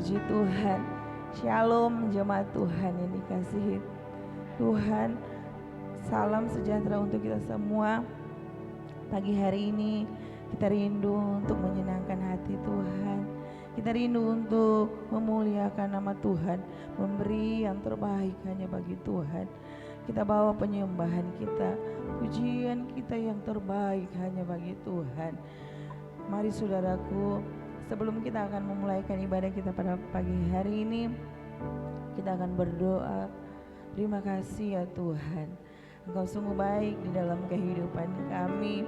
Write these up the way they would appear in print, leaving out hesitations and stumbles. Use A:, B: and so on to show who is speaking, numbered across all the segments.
A: puji Tuhan. Shalom jemaat Tuhan yang dikasihi Tuhan. Salam sejahtera untuk kita semua. Pagi hari ini kita rindu untuk menyenangkan hati Tuhan. Kita rindu untuk memuliakan nama Tuhan, memberi yang terbaik hanya bagi Tuhan. Kita bawa penyembahan kita, pujian kita yang terbaik hanya bagi Tuhan. Mari saudaraku, sebelum kita akan memulaikan ibadah kita pada pagi hari ini, kita akan berdoa. Terima kasih ya Tuhan, Engkau sungguh baik di dalam kehidupan kami.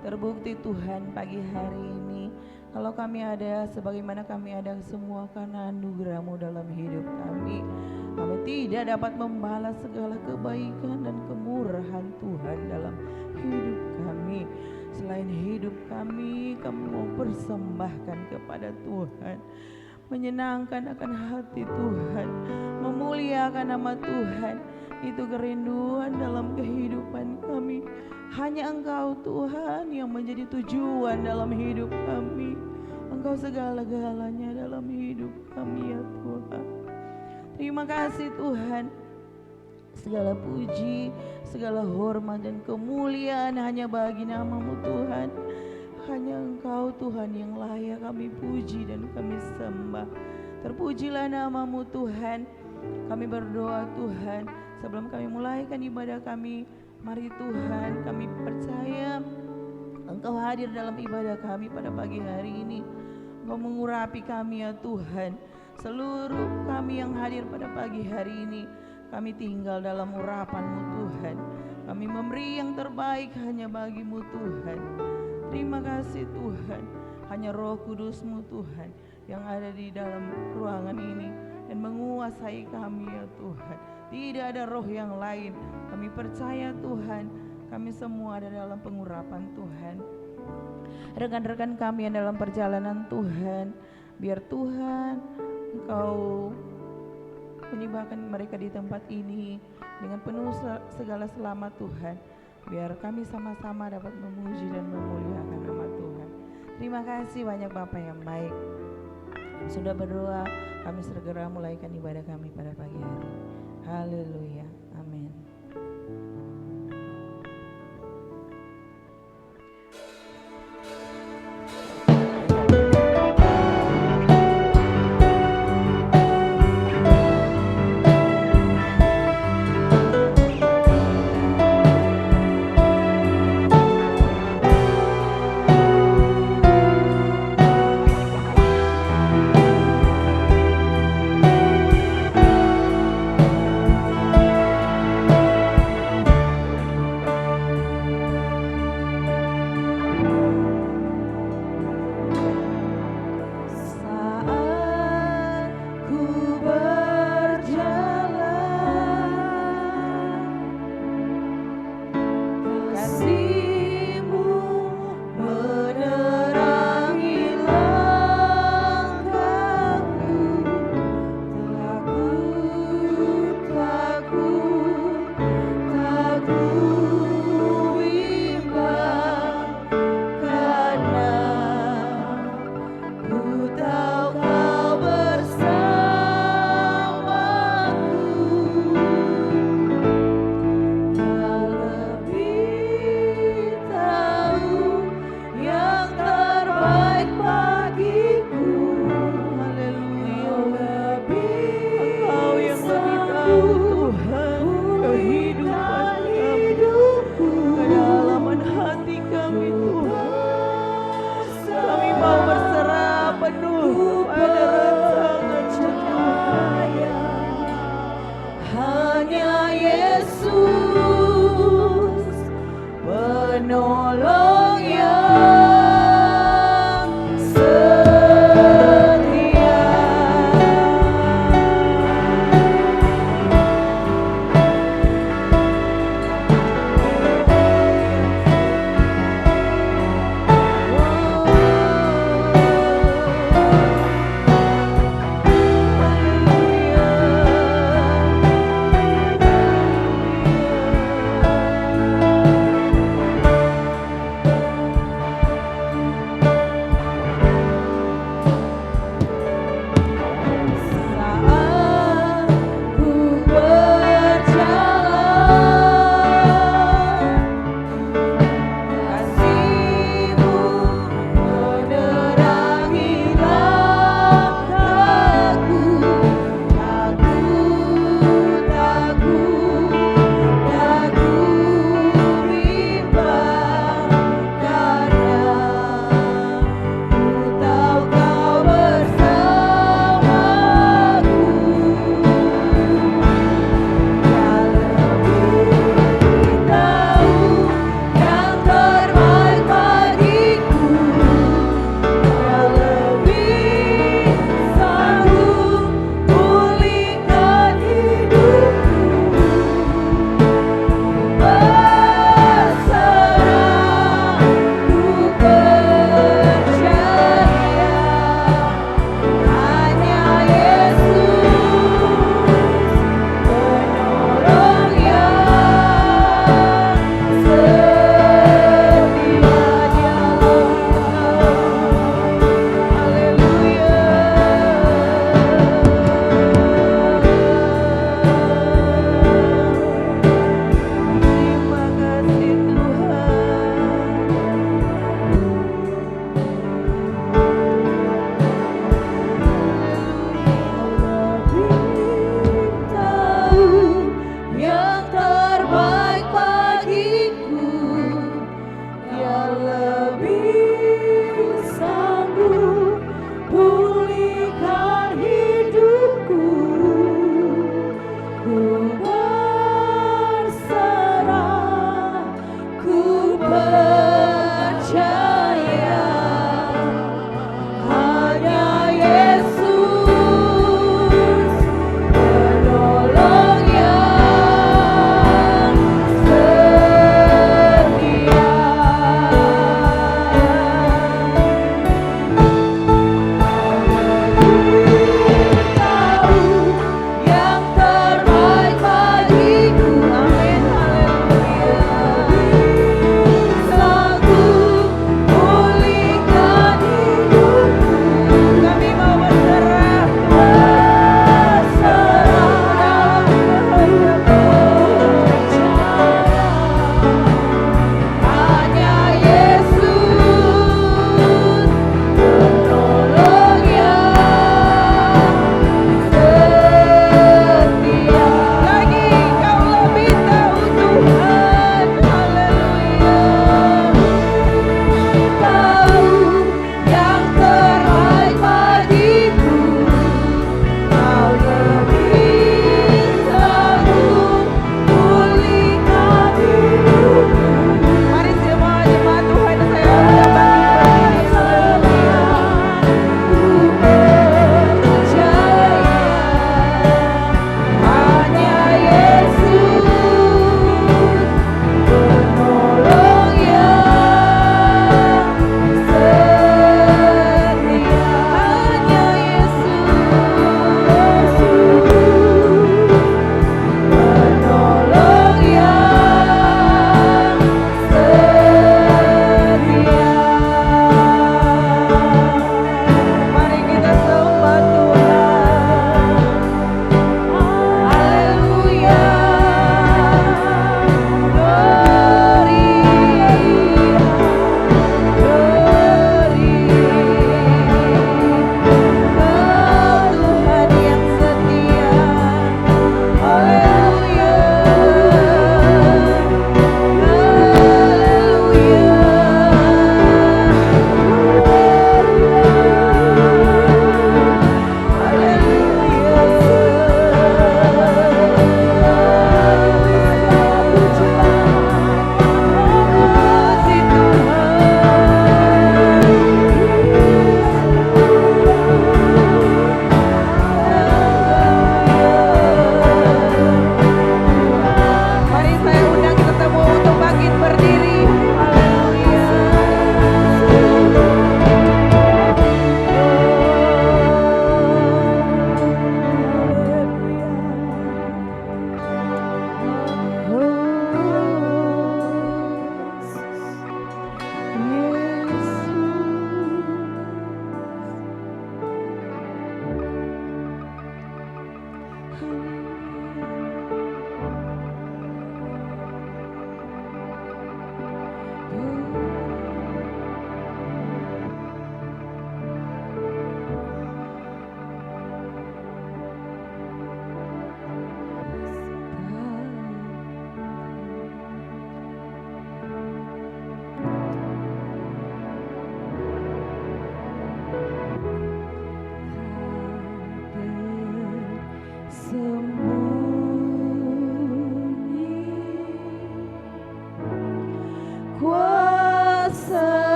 A: Terbukti Tuhan pagi hari ini, kalau kami ada sebagaimana kami ada semua karena anugerah-Mu dalam hidup kami. Kami tidak dapat membalas segala kebaikan dan kemurahan Tuhan dalam hidup kami. Selain hidup kami mau persembahkan kepada Tuhan, menyenangkan akan hati Tuhan, memuliakan nama Tuhan. Itu kerinduan dalam kehidupan kami. Hanya Engkau Tuhan yang menjadi tujuan dalam hidup kami. Engkau segala-galanya dalam hidup kami ya Tuhan. Terima kasih Tuhan. Segala puji, segala hormat dan kemuliaan hanya bagi nama-Mu Tuhan. Hanya Engkau Tuhan yang layak kami puji dan kami sembah. Terpujilah nama-Mu Tuhan. Kami berdoa Tuhan, sebelum kami mulaikan ibadah kami, mari Tuhan kami percaya Engkau hadir dalam ibadah kami pada pagi hari ini. Engkau mengurapi kami ya Tuhan. Seluruh kami yang hadir pada pagi hari ini, kami tinggal dalam urapan-Mu Tuhan. Kami memberi yang terbaik hanya bagi-Mu Tuhan. Terima kasih Tuhan. Hanya Roh Kudus-Mu Tuhan yang ada di dalam ruangan ini dan menguasai kami ya Tuhan. Tidak ada roh yang lain. Kami percaya Tuhan, kami semua ada dalam pengurapan Tuhan. Rekan-rekan kami yang dalam perjalanan Tuhan, biar Tuhan Engkau menyibakkan mereka di tempat ini dengan penuh segala selamat Tuhan. Biar kami sama-sama dapat memuji dan memuliakan nama Tuhan. Terima kasih banyak Bapak yang baik. Sudah berdoa, kami segera mulaikan ibadah kami pada pagi hari. Haleluya, amin.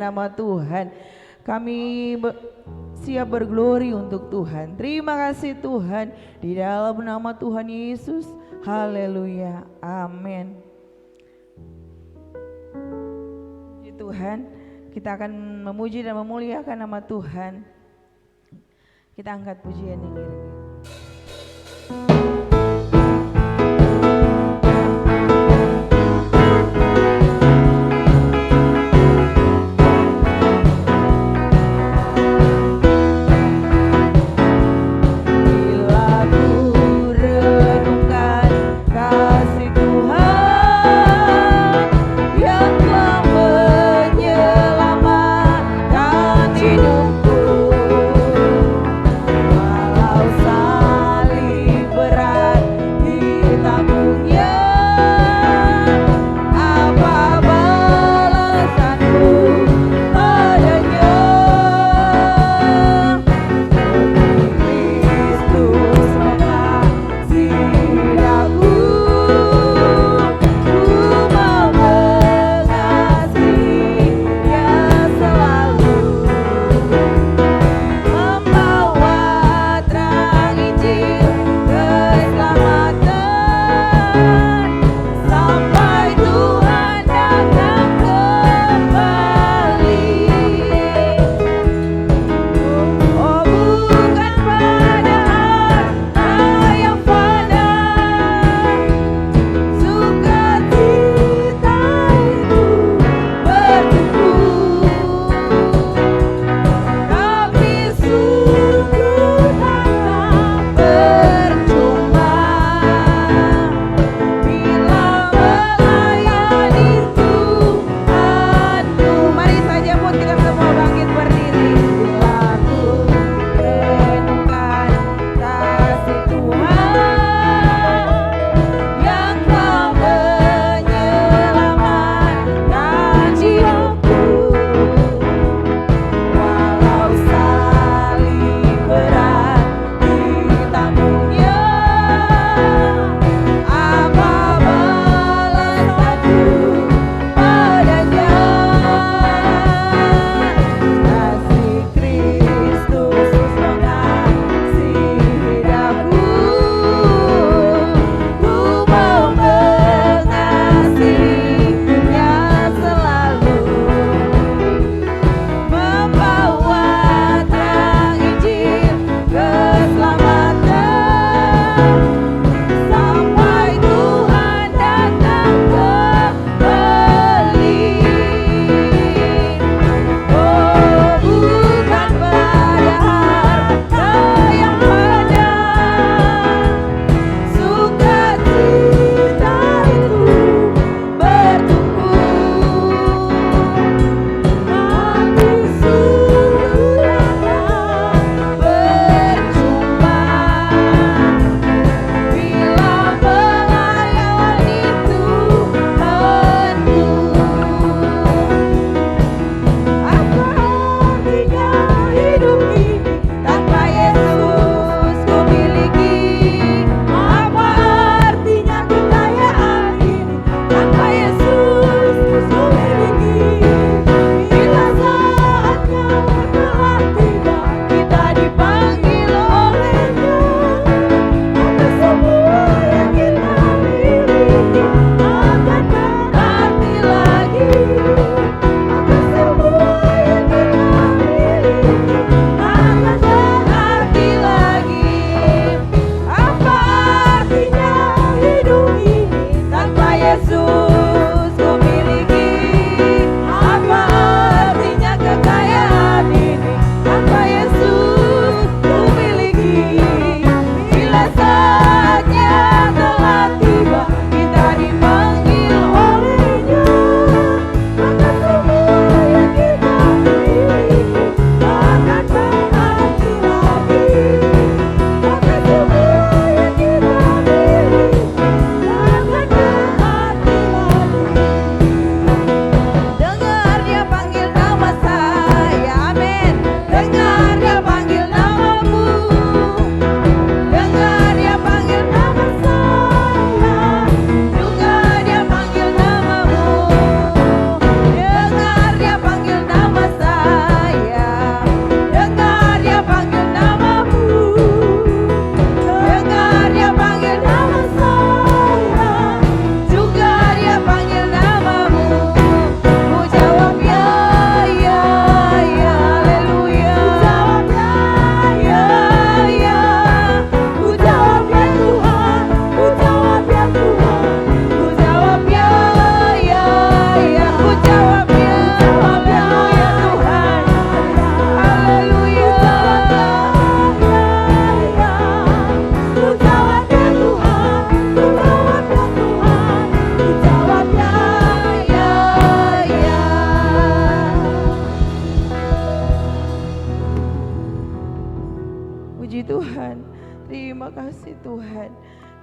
A: nama Tuhan. Kami siap berglori untuk Tuhan. Terima kasih Tuhan, di dalam nama Tuhan Yesus. Haleluya, amin. Puji Tuhan, kita akan memuji dan memuliakan nama Tuhan. Kita angkat pujian yang kira-kira.
B: Walau salib berat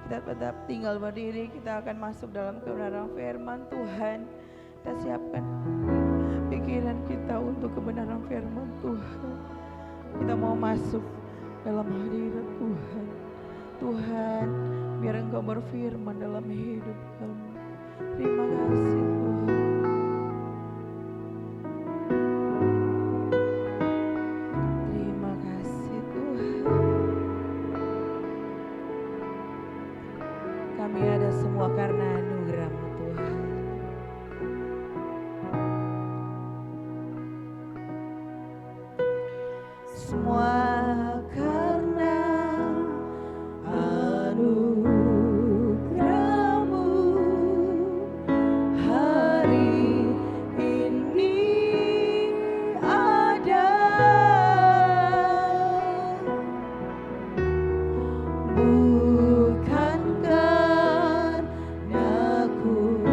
A: Kita tetap tinggal berdiri, kita akan masuk dalam kebenaran firman Tuhan. Kita siapkan pikiran kita untuk kebenaran firman Tuhan. Kita mau masuk dalam hadirat Tuhan. Tuhan, biar Engkau berfirman dalam hidup kami. Terima kasih Tuhan. Terima kasih Tuhan. Kami ada semua karena anugerah-Mu Tuhan. Semua karena anugerah-Mu hari ini ada. Bukan karena ku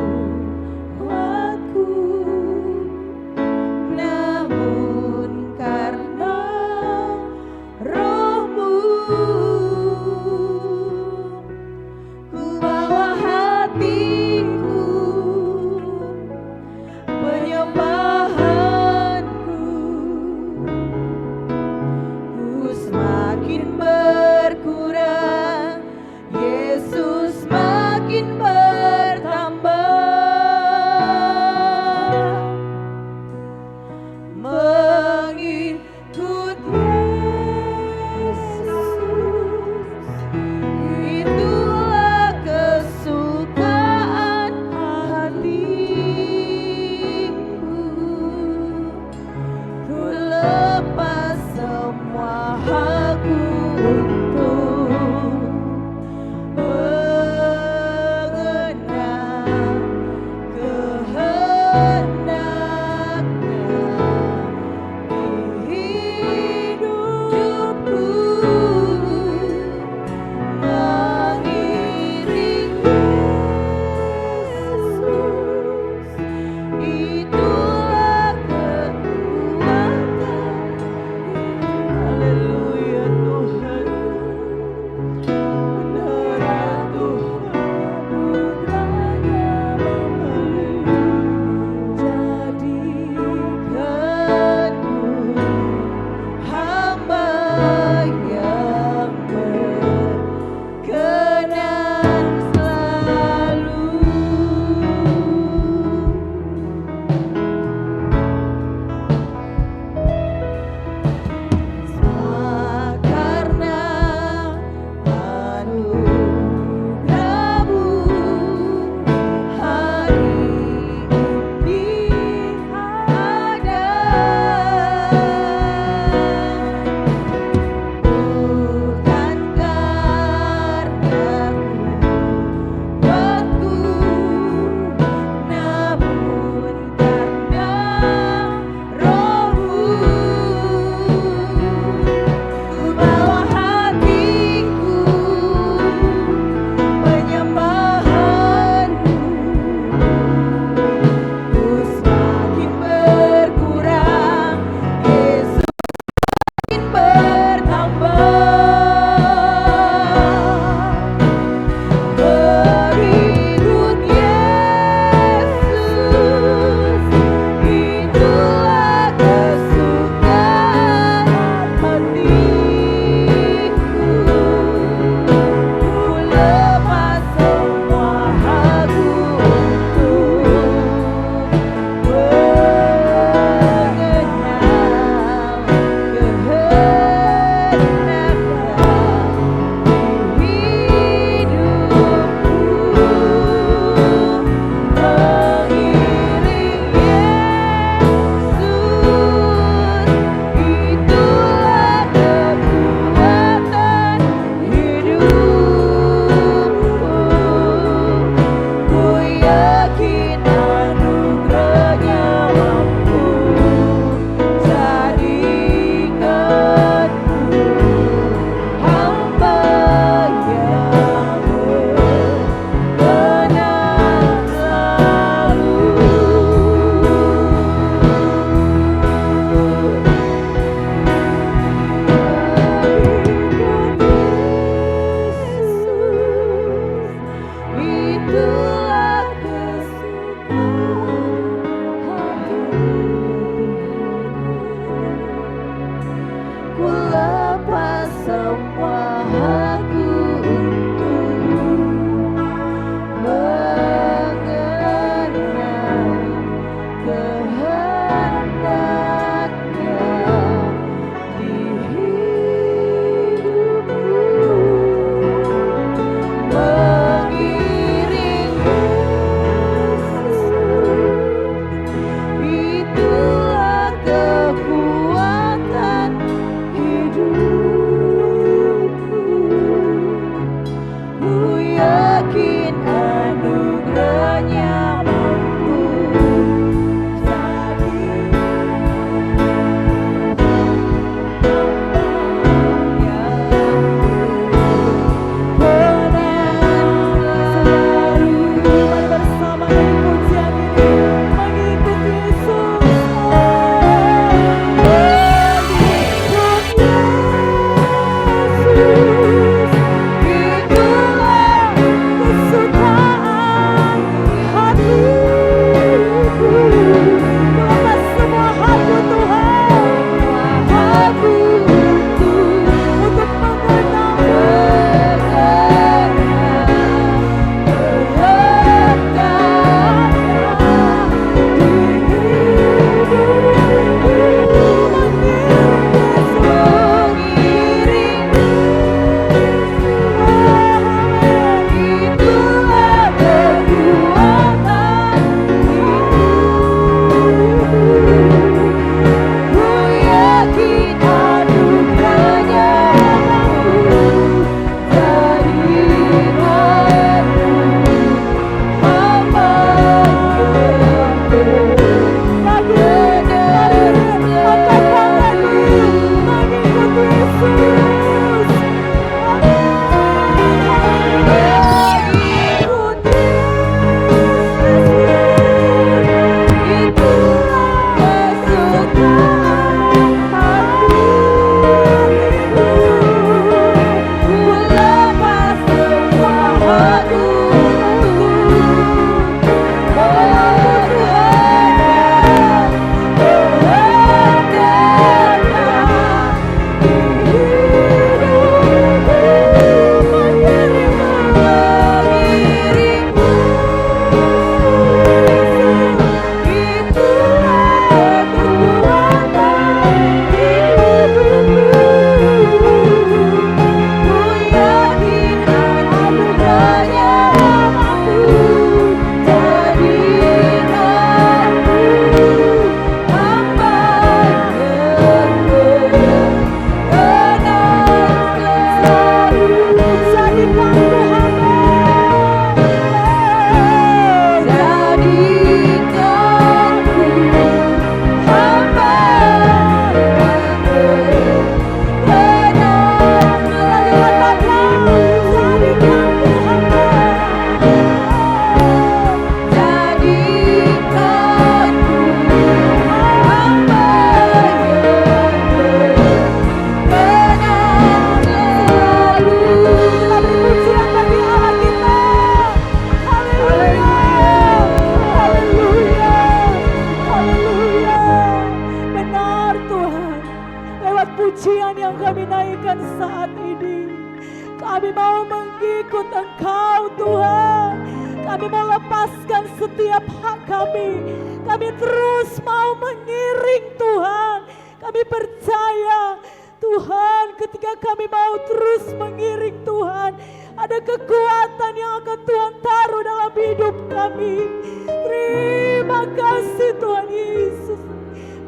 B: Kami mau lepaskan setiap hak kami. Kami terus mau mengiring Tuhan. Kami percaya Tuhan, ketika kami mau terus mengiring Tuhan, ada kekuatan yang akan Tuhan taruh dalam hidup kami. Terima kasih Tuhan Yesus.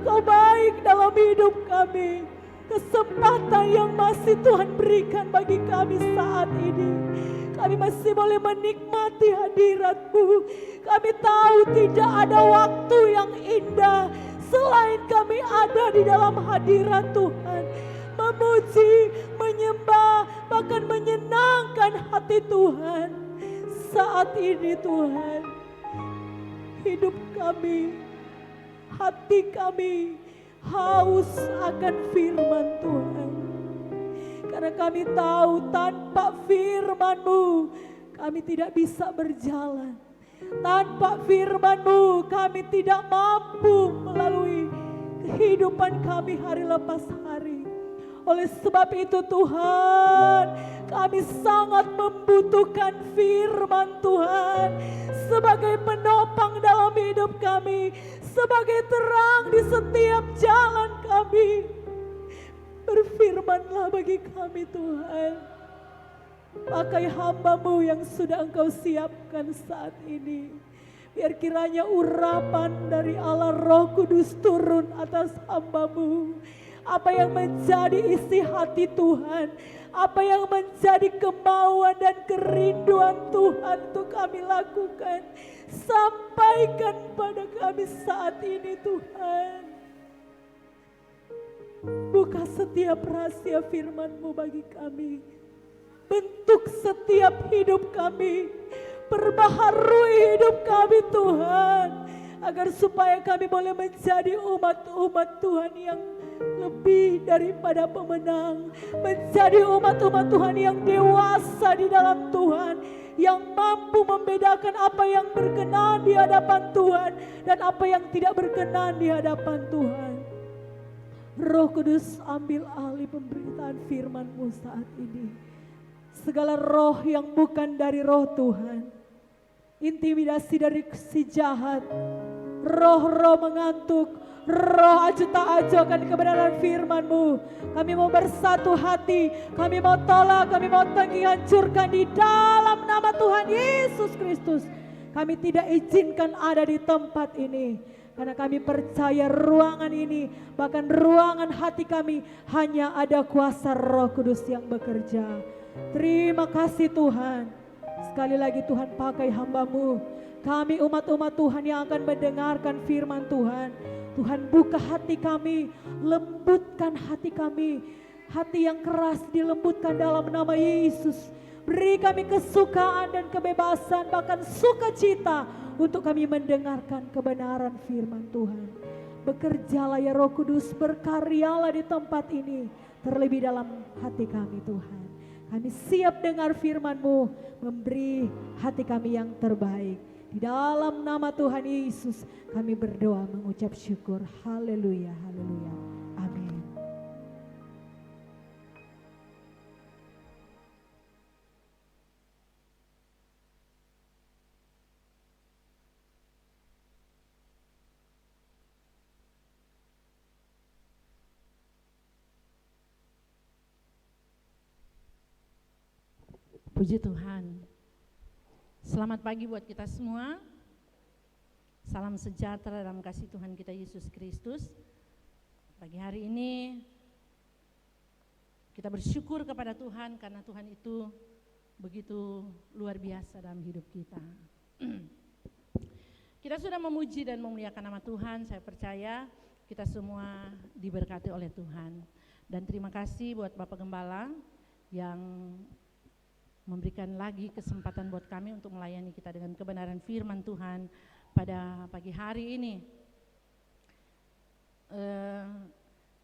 B: Kau baik dalam hidup kami. Kesempatan yang masih Tuhan berikan bagi kami saat ini, kami masih boleh menikmati hadirat-Mu. Kami tahu tidak ada waktu yang indah selain kami ada di dalam hadirat Tuhan. Memuji, menyembah, bahkan menyenangkan hati Tuhan. Saat ini Tuhan, hidup kami, hati kami haus akan firman Tuhan. Karena kami tahu tanpa firman-Mu kami tidak bisa berjalan. Tanpa firman-Mu kami tidak mampu melalui kehidupan kami hari lepas hari. Oleh sebab itu Tuhan, kami sangat membutuhkan firman Tuhan sebagai penopang dalam hidup kami, sebagai terang di setiap jalan kami. Berfirmanlah bagi kami Tuhan. Pakai hamba-Mu yang sudah Engkau siapkan saat ini. Biar kiranya urapan dari Allah Roh Kudus turun atas hamba-Mu. Apa yang menjadi isi hati Tuhan, apa yang menjadi kemauan dan kerinduan Tuhan untuk kami lakukan, sampaikan pada kami saat ini Tuhan. Buka setiap rahasia firman-Mu bagi kami. Bentuk setiap hidup kami. Perbaharui hidup kami Tuhan. Agar supaya kami boleh menjadi umat-umat Tuhan yang lebih daripada pemenang. Menjadi umat-umat Tuhan yang dewasa di dalam Tuhan. Yang mampu membedakan apa yang berkenan di hadapan Tuhan dan apa yang tidak berkenan di hadapan Tuhan. Roh Kudus, ambil alih pemberitaan firman-Mu saat ini. Segala roh yang bukan dari roh Tuhan, intimidasi dari si jahat, roh-roh mengantuk, roh acuh tak acuh akan kebenaran firman-Mu. Kami mau bersatu hati, kami mau tolak, kami mau tanggi hancurkan di dalam nama Tuhan Yesus Kristus. Kami tidak izinkan ada di tempat ini. Karena kami percaya ruangan ini, bahkan ruangan hati kami, hanya ada kuasa Roh Kudus yang bekerja. Terima kasih Tuhan. Sekali lagi Tuhan, pakai hamba-Mu. Kami umat-umat Tuhan yang akan mendengarkan firman Tuhan. Tuhan, buka hati kami, lembutkan hati kami. Hati yang keras dilembutkan dalam nama Yesus. Beri kami kesukaan dan kebebasan, bahkan sukacita untuk kami mendengarkan kebenaran firman Tuhan. Bekerjalah ya Roh Kudus, berkaryalah di tempat ini, terlebih dalam hati kami Tuhan. Kami siap dengar firman-Mu, memberi hati kami yang terbaik. Di dalam nama Tuhan Yesus kami berdoa mengucap syukur. Haleluya, haleluya. Amin.
C: Puji Tuhan. Selamat pagi buat kita semua. Salam sejahtera dalam kasih Tuhan kita Yesus Kristus. Pagi hari ini kita bersyukur kepada Tuhan karena Tuhan itu begitu luar biasa dalam hidup kita. Kita sudah memuji dan memuliakan nama Tuhan. Saya percaya kita semua diberkati oleh Tuhan. Dan terima kasih buat Bapak Gembala yang memberikan lagi kesempatan buat kami untuk melayani kita dengan kebenaran firman Tuhan pada pagi hari ini.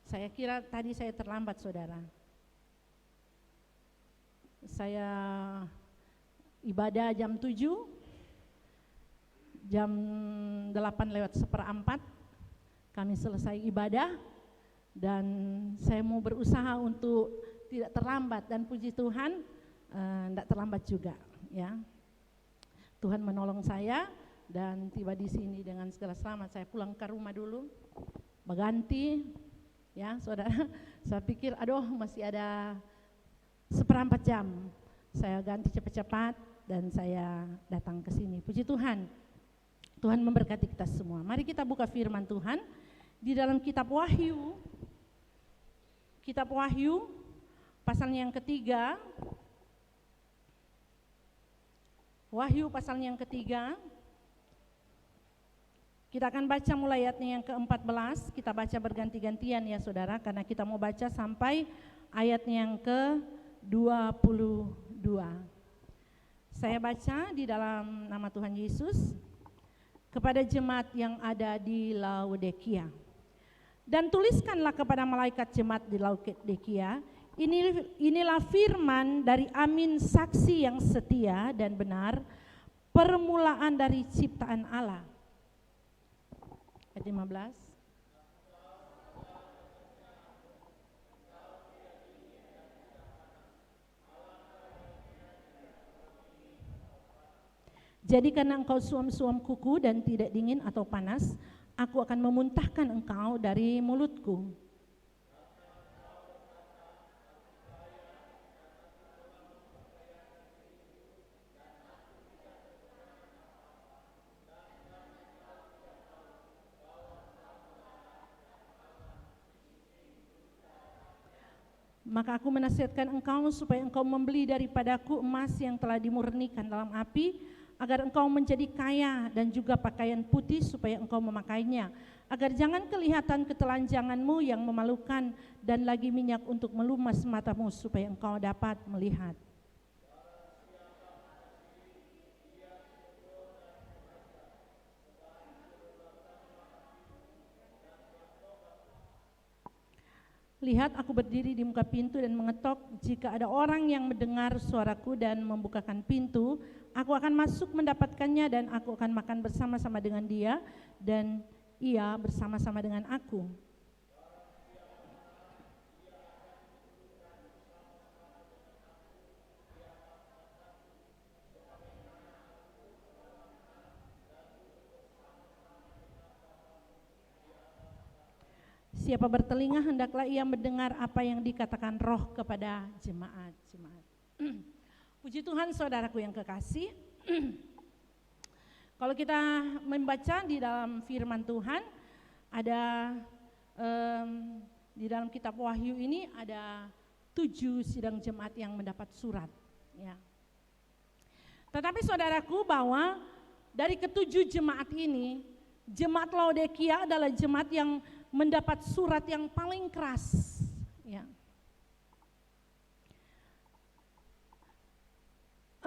C: Saya kira tadi saya terlambat saudara. Saya ibadah jam 7, jam 8:04 kami selesai ibadah dan saya mau berusaha untuk tidak terlambat dan puji Tuhan tidak terlambat juga ya. Tuhan menolong saya dan tiba di sini dengan segala selamat. Saya pulang ke rumah dulu, berganti, ya saudara. Saya pikir, aduh masih ada seperempat jam. Saya ganti cepat-cepat dan saya datang ke sini. Puji Tuhan. Tuhan memberkati kita semua. Mari kita buka firman Tuhan di dalam kitab Wahyu. Kitab Wahyu pasalnya yang ketiga. Wahyu pasalnya yang ketiga. Kita akan baca mulai ayatnya yang ke-14. Kita baca berganti-gantian ya saudara, karena kita mau baca sampai ayatnya yang ke-22. Saya baca di dalam nama Tuhan Yesus. Kepada jemaat yang ada di Laodikia. Dan tuliskanlah kepada malaikat jemaat di Laodikia, inilah firman dari Amin, saksi yang setia dan benar, permulaan dari ciptaan Allah. Ayat 15. Jadi karena engkau suam-suam kuku dan tidak dingin atau panas, aku akan memuntahkan engkau dari mulutku. Maka aku menasihatkan engkau supaya engkau membeli daripadaku emas yang telah dimurnikan dalam api, agar engkau menjadi kaya, dan juga pakaian putih supaya engkau memakainya, agar jangan kelihatan ketelanjanganmu yang memalukan, dan lagi minyak untuk melumas matamu supaya engkau dapat melihat. Lihat, aku berdiri di muka pintu dan mengetok. Jika ada orang yang mendengar suaraku dan membukakan pintu, aku akan masuk mendapatkannya dan aku akan makan bersama-sama dengan dia dan ia bersama-sama dengan aku. Siapa bertelinga hendaklah ia mendengar apa yang dikatakan Roh kepada jemaat-jemaat. Puji Tuhan saudaraku yang kekasih. Kalau kita membaca di dalam firman Tuhan, ada di dalam kitab Wahyu ini ada 7 sidang jemaat yang mendapat surat. Ya. Tetapi saudaraku, bahwa dari ke-7 jemaat ini, jemaat Laodikia adalah jemaat yang mendapat surat yang paling keras. Ya.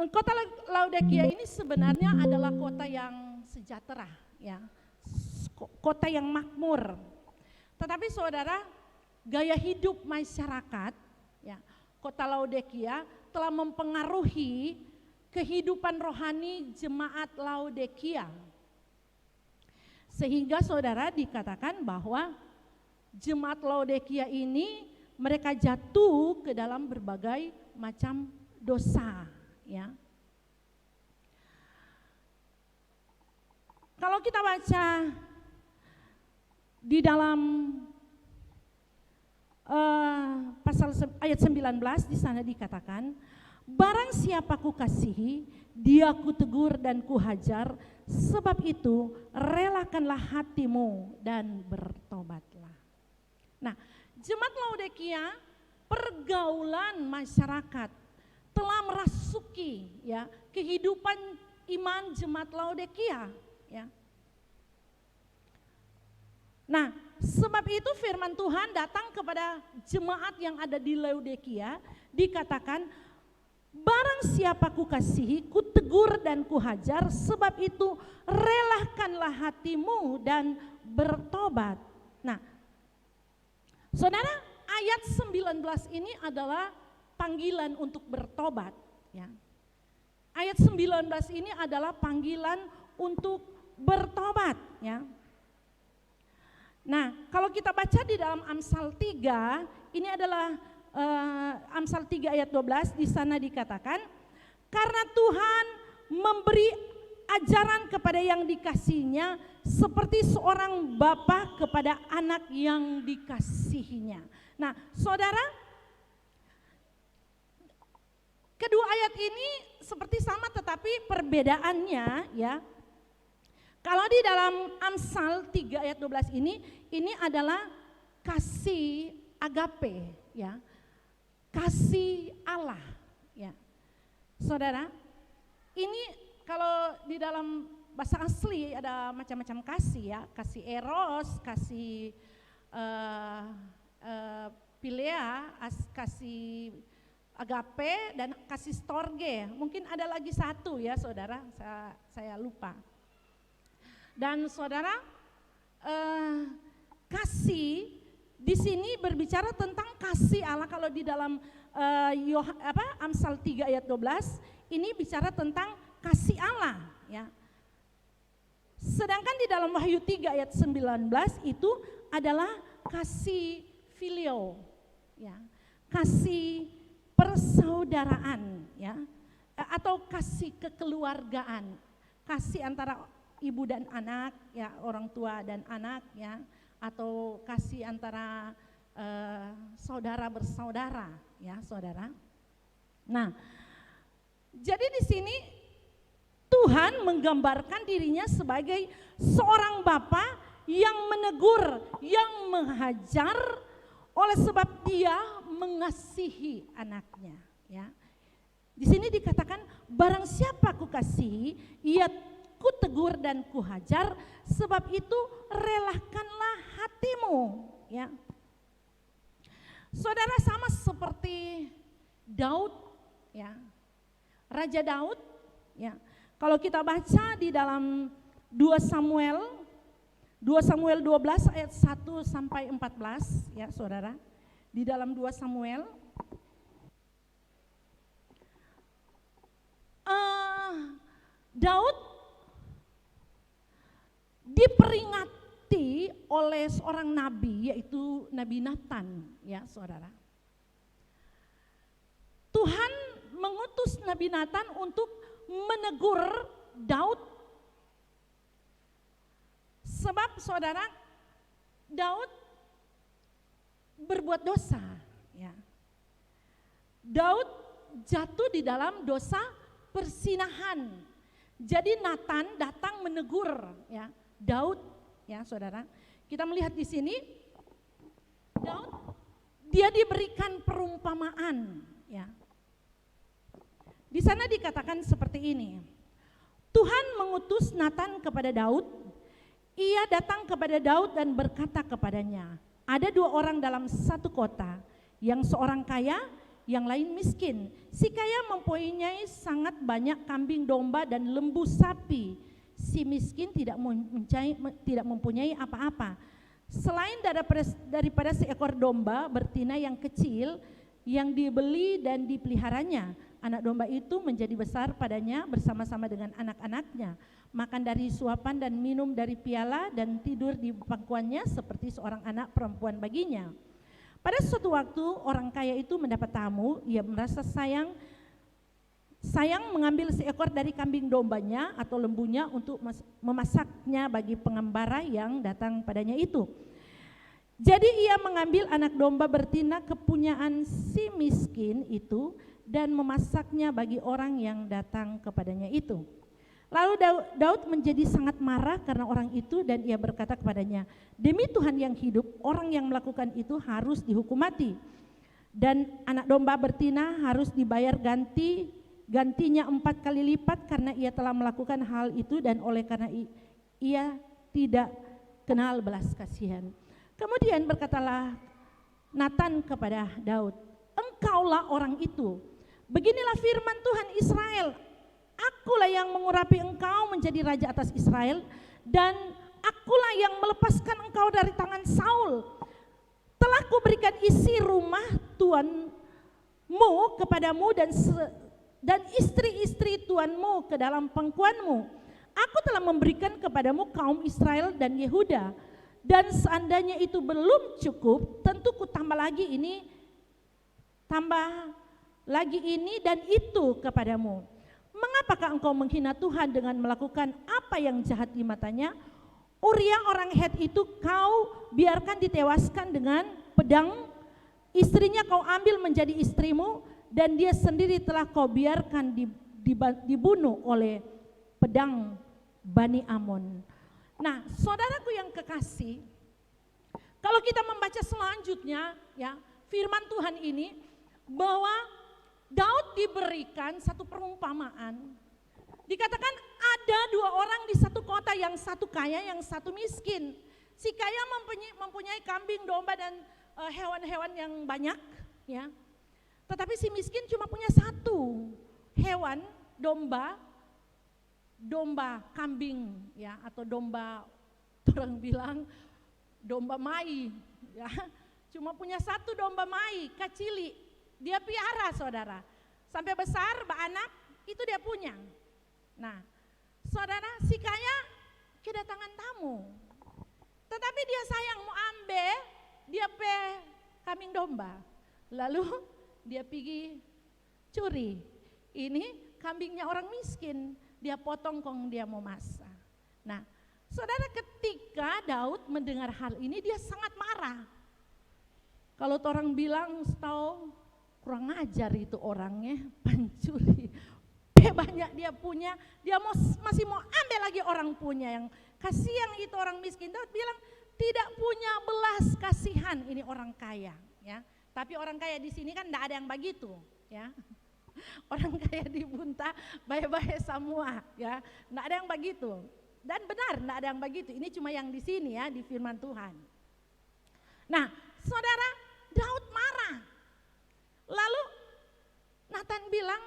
C: Kota Laodikia ini sebenarnya adalah kota yang sejahtera, ya, kota yang makmur. Tetapi saudara, gaya hidup masyarakat, ya, kota Laodikia telah mempengaruhi kehidupan rohani jemaat Laodikia. Sehingga saudara dikatakan bahwa jemaat Laodikia ini mereka jatuh ke dalam berbagai macam dosa, ya. Kalau kita baca di dalam pasal ayat 19 di sana dikatakan, barang siapa kukasihi, dia kutegur dan kuhajar, sebab itu relakanlah hatimu dan bertobatlah. Nah, jemaat Laodikia, pergaulan masyarakat telah merasuki, ya, kehidupan iman jemaat Laodikia, ya. Nah, sebab itu firman Tuhan datang kepada jemaat yang ada di Laodikia, dikatakan, barang siapa kukasihi, kutegur dan kuhajar, sebab itu relakanlah hatimu dan bertobat. Nah, saudara, ayat 19 ini adalah panggilan untuk bertobat, ya. Ayat 19 ini adalah panggilan untuk bertobat, ya. Nah, kalau kita baca di dalam Amsal 3, ini adalah Amsal 3 ayat 12, di sana dikatakan, karena Tuhan memberi ajaran kepada yang dikasihinya seperti seorang bapa kepada anak yang dikasihinya. Nah, saudara, kedua ayat ini seperti sama tetapi perbedaannya ya. Kalau di dalam Amsal 3 ayat 12 ini adalah kasih agape ya. Kasih Allah ya. Saudara, ini kalau di dalam bahasa asli ada macam-macam kasih ya, kasih eros, kasih philia, kasih agape dan kasih storge. Mungkin ada lagi satu ya saudara, saya lupa. Dan saudara, kasih di sini berbicara tentang kasih Allah. Kalau di dalam Amsal 3 ayat 12 ini bicara tentang kasih Allah ya. Sedangkan di dalam Wahyu 3 ayat 19 itu adalah kasih filio ya. Kasih persaudaraan ya, atau kasih kekeluargaan, kasih antara ibu dan anak ya, orang tua dan anak ya, atau kasih antara saudara bersaudara ya saudara. Nah, jadi di sini Tuhan menggambarkan dirinya sebagai seorang bapa yang menegur, yang menghajar, oleh sebab dia mengasihi anaknya ya. Di sini dikatakan barang siapa kukasihi, ia kutegur dan kuhajar, sebab itu relakanlah hatimu ya. Saudara, sama seperti Daud ya, Raja Daud ya. Kalau kita baca di dalam 2 Samuel 12 ayat 1 sampai 14 ya saudara. Di dalam 2 Samuel Daud diperingati oleh seorang nabi, yaitu Nabi Nathan ya saudara. Tuhan mengutus Nabi Nathan untuk menegur Daud, sebab saudara, Daud berbuat dosa ya. Daud jatuh di dalam dosa persinahan. Jadi Nathan datang menegur ya Daud ya saudara. Kita melihat di sini Daud, dia diberikan perumpamaan ya. Di sana dikatakan seperti ini. Tuhan mengutus Nathan kepada Daud. Ia datang kepada Daud dan berkata kepadanya, ada 2 orang dalam satu kota, yang seorang kaya, yang lain miskin. Si kaya mempunyai sangat banyak kambing domba dan lembu sapi. Si miskin tidak mempunyai apa-apa, selain daripada seekor domba betina yang kecil yang dibeli dan dipeliharanya. Anak domba itu menjadi besar padanya bersama-sama dengan anak-anaknya, makan dari suapan dan minum dari piala dan tidur di pangkuannya seperti seorang anak perempuan baginya. Pada suatu waktu orang kaya itu mendapat tamu, ia merasa sayang mengambil seekor dari kambing dombanya atau lembunya untuk memasaknya bagi pengembara yang datang padanya itu. Jadi ia mengambil anak domba betina kepunyaan si miskin itu dan memasaknya bagi orang yang datang kepadanya itu. Lalu Daud menjadi sangat marah karena orang itu, dan ia berkata kepadanya, demi Tuhan yang hidup, orang yang melakukan itu harus dihukum mati. Dan anak domba betina harus dibayar gantinya 4 kali lipat karena ia telah melakukan hal itu dan oleh karena ia tidak kenal belas kasihan. Kemudian berkatalah Nathan kepada Daud, engkaulah orang itu. Beginilah firman Tuhan Israel, akulah yang mengurapi engkau menjadi raja atas Israel, dan akulah yang melepaskan engkau dari tangan Saul. Telah kuberikan isi rumah tuanmu kepadamu dan istri-istri tuanmu ke dalam pangkuanmu. Aku telah memberikan kepadamu kaum Israel dan Yehuda, dan seandainya itu belum cukup, tentu ku tambah lagi ini dan itu kepadamu. Mengapakah engkau menghina Tuhan dengan melakukan apa yang jahat di matanya? Uria orang Het itu kau biarkan ditewaskan dengan pedang, istrinya kau ambil menjadi istrimu, dan dia sendiri telah kau biarkan dibunuh oleh pedang Bani Amon. Nah, saudaraku yang kekasih, kalau kita membaca selanjutnya ya, firman Tuhan ini, bahwa Daud diberikan satu perumpamaan. Dikatakan ada dua orang di satu kota, yang satu kaya, yang satu miskin. Si kaya mempunyai kambing, domba, dan hewan-hewan yang banyak, ya. Tetapi si miskin cuma punya satu hewan, domba kambing, ya, atau domba, orang bilang domba mai, ya. Cuma punya satu domba mai, kacili, dia piara, saudara. Sampai besar, beranak, itu dia punya. Nah, saudara, si kaya kedatangan tamu, tetapi dia sayang mau ambil dia kambing domba, lalu dia pergi curi. Ini kambingnya orang miskin, dia potong kong dia mau masak. Nah, saudara, ketika Daud mendengar hal ini, dia sangat marah. Kalau orang bilang, tahu kurang ajar itu orangnya, pencuri. Banyak dia punya, dia masih mau ambil lagi orang punya, yang kasihan itu orang miskin. Daud bilang tidak punya belas kasihan ini orang kaya, ya. Tapi orang kaya di sini kan tidak ada yang begitu, ya. Orang kaya dibunta baik-baik semua, ya. Tidak ada yang begitu. Dan benar tidak ada yang begitu. Ini cuma yang di sini, ya, di firman Tuhan. Nah, saudara, Daud marah. Lalu Nathan bilang,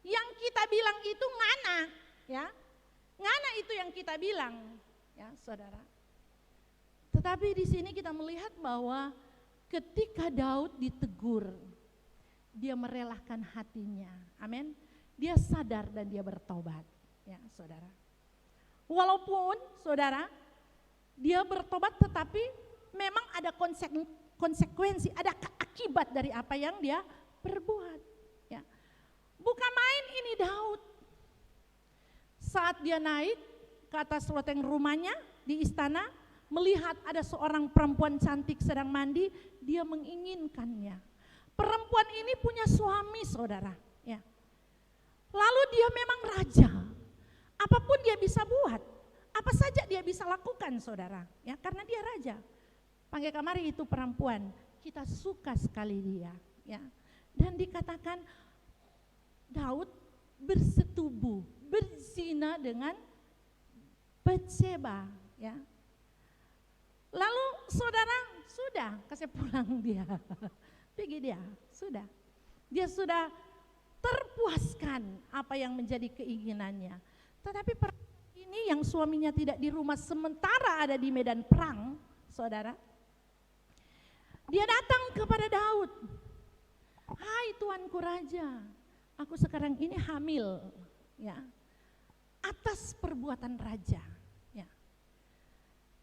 C: yang kita bilang itu ngana, ya. Ngana itu yang kita bilang, ya, saudara. Tetapi di sini kita melihat bahwa ketika Daud ditegur, dia merelakan hatinya. Amin. Dia sadar dan dia bertobat, ya, saudara. Walaupun, saudara, dia bertobat, tetapi memang ada konsekuensi, ada akibat dari apa yang dia perbuat. Bukan main ini Daud. Saat dia naik ke atas loteng rumahnya di istana, melihat ada seorang perempuan cantik sedang mandi, dia menginginkannya. Perempuan ini punya suami, saudara, ya. Lalu dia memang raja. Apapun dia bisa buat, apa saja dia bisa lakukan, saudara, ya, karena dia raja. Panggil kamari itu perempuan, kita suka sekali dia, ya. Dan dikatakan Daud bersetubuh, berzina dengan Batseba, ya. Lalu saudara, sudah kasih pulang dia, pergi dia, sudah. Dia sudah terpuaskan apa yang menjadi keinginannya. Tetapi ini yang suaminya tidak di rumah, sementara ada di medan perang, saudara. Dia datang kepada Daud, hai tuanku raja, aku sekarang ini hamil, ya, atas perbuatan raja, ya.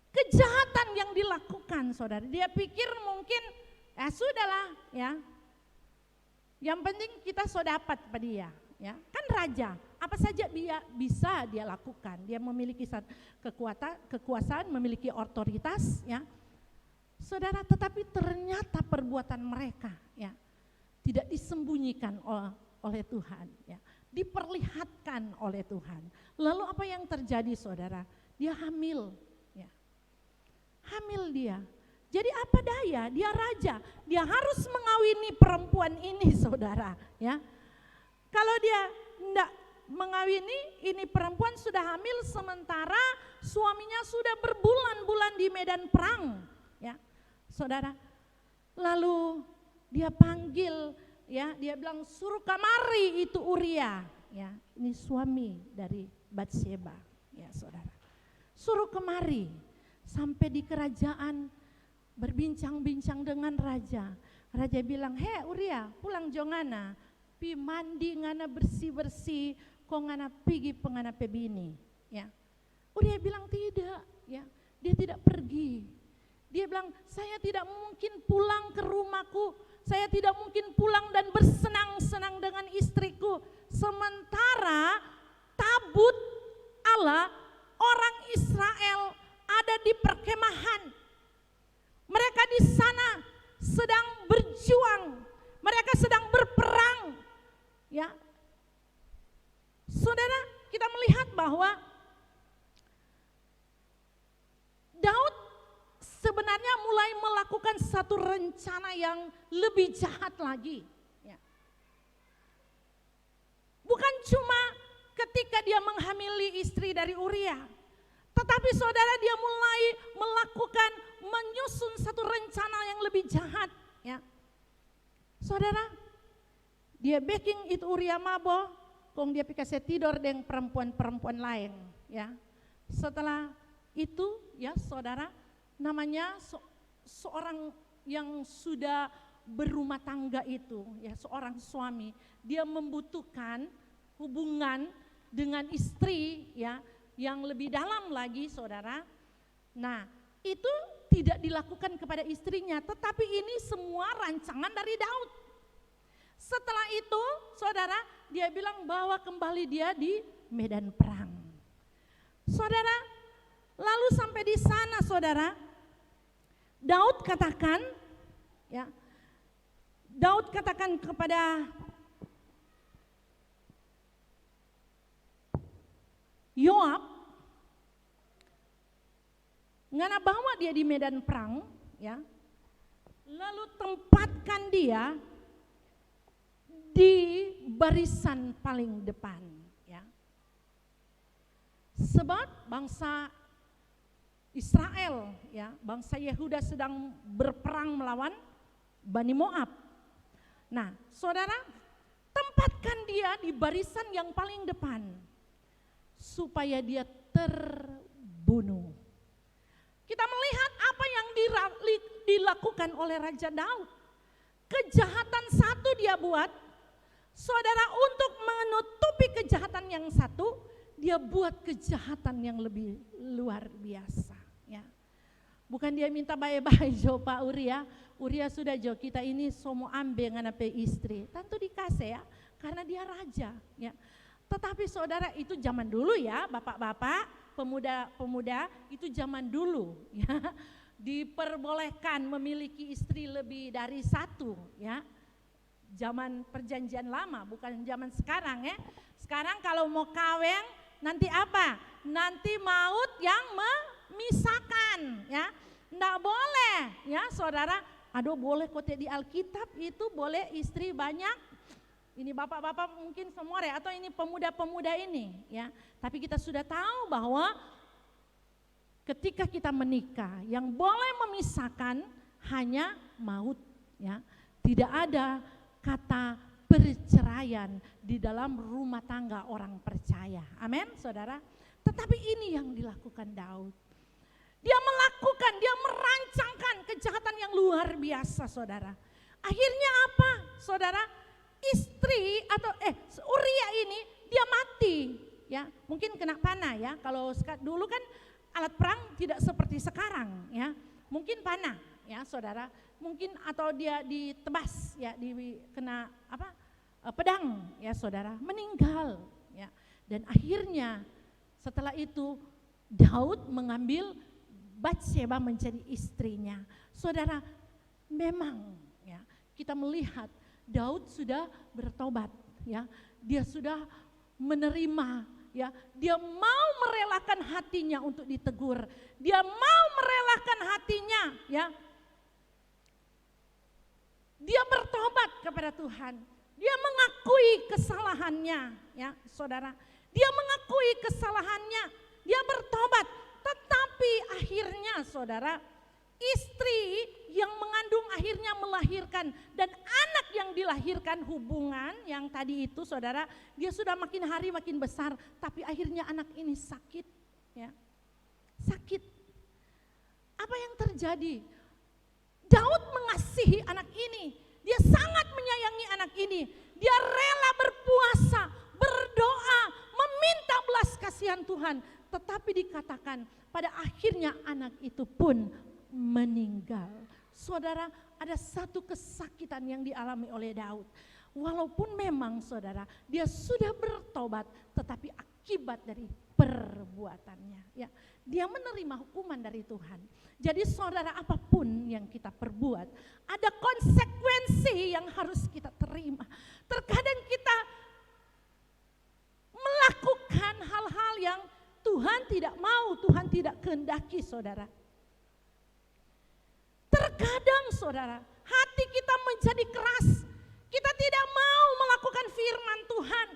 C: Kejahatan yang dilakukan, saudara. Dia pikir mungkin, sudahlah, ya. Yang penting kita dapat pada dia, ya. Kan raja, apa saja dia bisa dia lakukan. Dia memiliki kekuasaan, memiliki otoritas, ya. Saudara, tetapi ternyata perbuatan mereka, ya, tidak disembunyikan oleh Tuhan, ya, diperlihatkan oleh Tuhan. Lalu apa yang terjadi, saudara? Dia hamil, ya. Hamil dia. Jadi apa daya? Dia raja, dia harus mengawini perempuan ini, saudara, ya. Kalau dia tidak mengawini, ini perempuan sudah hamil sementara suaminya sudah berbulan-bulan di medan perang, ya, saudara. Lalu dia panggil, ya, dia bilang suruh kamari itu Uria, ya, ini suami dari Batseba, ya, saudara. Suruh kemari, sampai di kerajaan berbincang-bincang dengan raja. Raja bilang, he Uria, pulang jongana, pi mandi ngana bersih-bersih, kok ngana pergi pengana pebini, ya. Uria bilang tidak, ya, dia tidak pergi. Dia bilang, saya tidak mungkin pulang ke rumahku, saya tidak mungkin pulang dan bersenang-senang dengan istriku. sementara tabut Allah, orang Israel ada di perkemahan. Mereka di sana sedang berjuang, mereka sedang berperang. Ya, saudara, kita melihat bahwa Daud sebenarnya mulai melakukan satu rencana yang lebih jahat lagi. Ya. Bukan cuma ketika dia menghamili istri dari Uria, tetapi saudara, dia mulai melakukan, menyusun satu rencana yang lebih jahat. Ya. Saudara, dia baking itu Uria mabo, kong dia pikir tidur dengan perempuan-perempuan lain. Ya. Setelah itu, ya saudara, namanya seorang yang sudah berumah tangga itu, ya seorang suami, dia membutuhkan hubungan dengan istri, ya, yang lebih dalam lagi, saudara. Nah, itu tidak dilakukan kepada istrinya, tetapi ini semua rancangan dari Daud. Setelah itu, saudara, dia bilang bawa kembali dia di medan perang. Saudara, lalu sampai di sana, saudara, Daud katakan, ya, Daud katakan kepada Yoab, ngana bawa dia di medan perang, ya, lalu tempatkan dia di barisan paling depan, ya. Sebab bangsa Israel, ya, bangsa Yehuda sedang berperang melawan Bani Moab. Nah, saudara, tempatkan dia di barisan yang paling depan supaya dia terbunuh. Kita melihat apa yang dilakukan oleh Raja Daud. Kejahatan satu dia buat, saudara, untuk menutupi kejahatan yang satu, dia buat kejahatan yang lebih luar biasa. Ya. Bukan dia minta baik-baik jo Pak Uria, Uria sudah jo kita ini semua ambil dengan istri, tentu dikasih ya, karena dia raja. Ya. Tetapi saudara, itu zaman dulu ya, bapak-bapak, pemuda-pemuda, itu zaman dulu ya, diperbolehkan memiliki istri lebih dari satu ya. Zaman perjanjian lama, bukan zaman sekarang ya. Sekarang kalau mau kawin nanti apa? Nanti maut yang memisahkan ya. Nggak boleh ya saudara. Aduh, boleh kok di Alkitab itu boleh istri banyak. Ini bapak-bapak mungkin semua ya, atau ini pemuda-pemuda ini ya. Tapi kita sudah tahu bahwa ketika kita menikah, yang boleh memisahkan hanya maut ya. Tidak ada kata perceraian di dalam rumah tangga orang percaya. Amin, saudara. Tetapi ini yang dilakukan Daud. Dia melakukan, dia merancangkan kejahatan yang luar biasa, saudara. Akhirnya apa, saudara? Istri atau Uria ini dia mati, ya. Mungkin kena panah ya. Kalau dulu kan alat perang tidak seperti sekarang, ya. Mungkin panah, ya, saudara. Mungkin atau dia ditebas, ya, kena apa? Pedang, ya, saudara. Meninggal, ya. Dan akhirnya setelah itu Daud mengambil Batsheba menjadi istrinya. Saudara, memang ya, kita melihat Daud sudah bertobat ya. Dia sudah menerima ya. Dia mau merelakan hatinya untuk ditegur. Dia mau merelakan hatinya ya. Dia bertobat kepada Tuhan. Dia mengakui kesalahannya ya, saudara. Dia mengakui kesalahannya. Dia bertobat. Tetapi akhirnya saudara, istri yang mengandung akhirnya melahirkan, dan anak yang dilahirkan hubungan yang tadi itu saudara, dia sudah makin hari makin besar, tapi akhirnya anak ini sakit ya. Sakit. Apa yang terjadi? Daud mengasihi anak ini, dia sangat menyayangi anak ini, dia rela berpuasa, berdoa, meminta belas kasihan Tuhan, tetapi dikatakan pada akhirnya anak itu pun meninggal. Saudara, ada satu kesakitan yang dialami oleh Daud. Walaupun memang saudara, dia sudah bertobat, tetapi akibat dari perbuatannya, ya, dia menerima hukuman dari Tuhan. Jadi saudara, apapun yang kita perbuat, ada konsekuensi yang harus kita terima. Terkadang kita melakukan hal-hal yang Tuhan tidak mau, Tuhan tidak kehendaki, saudara. Terkadang saudara, hati kita menjadi keras. Kita tidak mau melakukan firman Tuhan.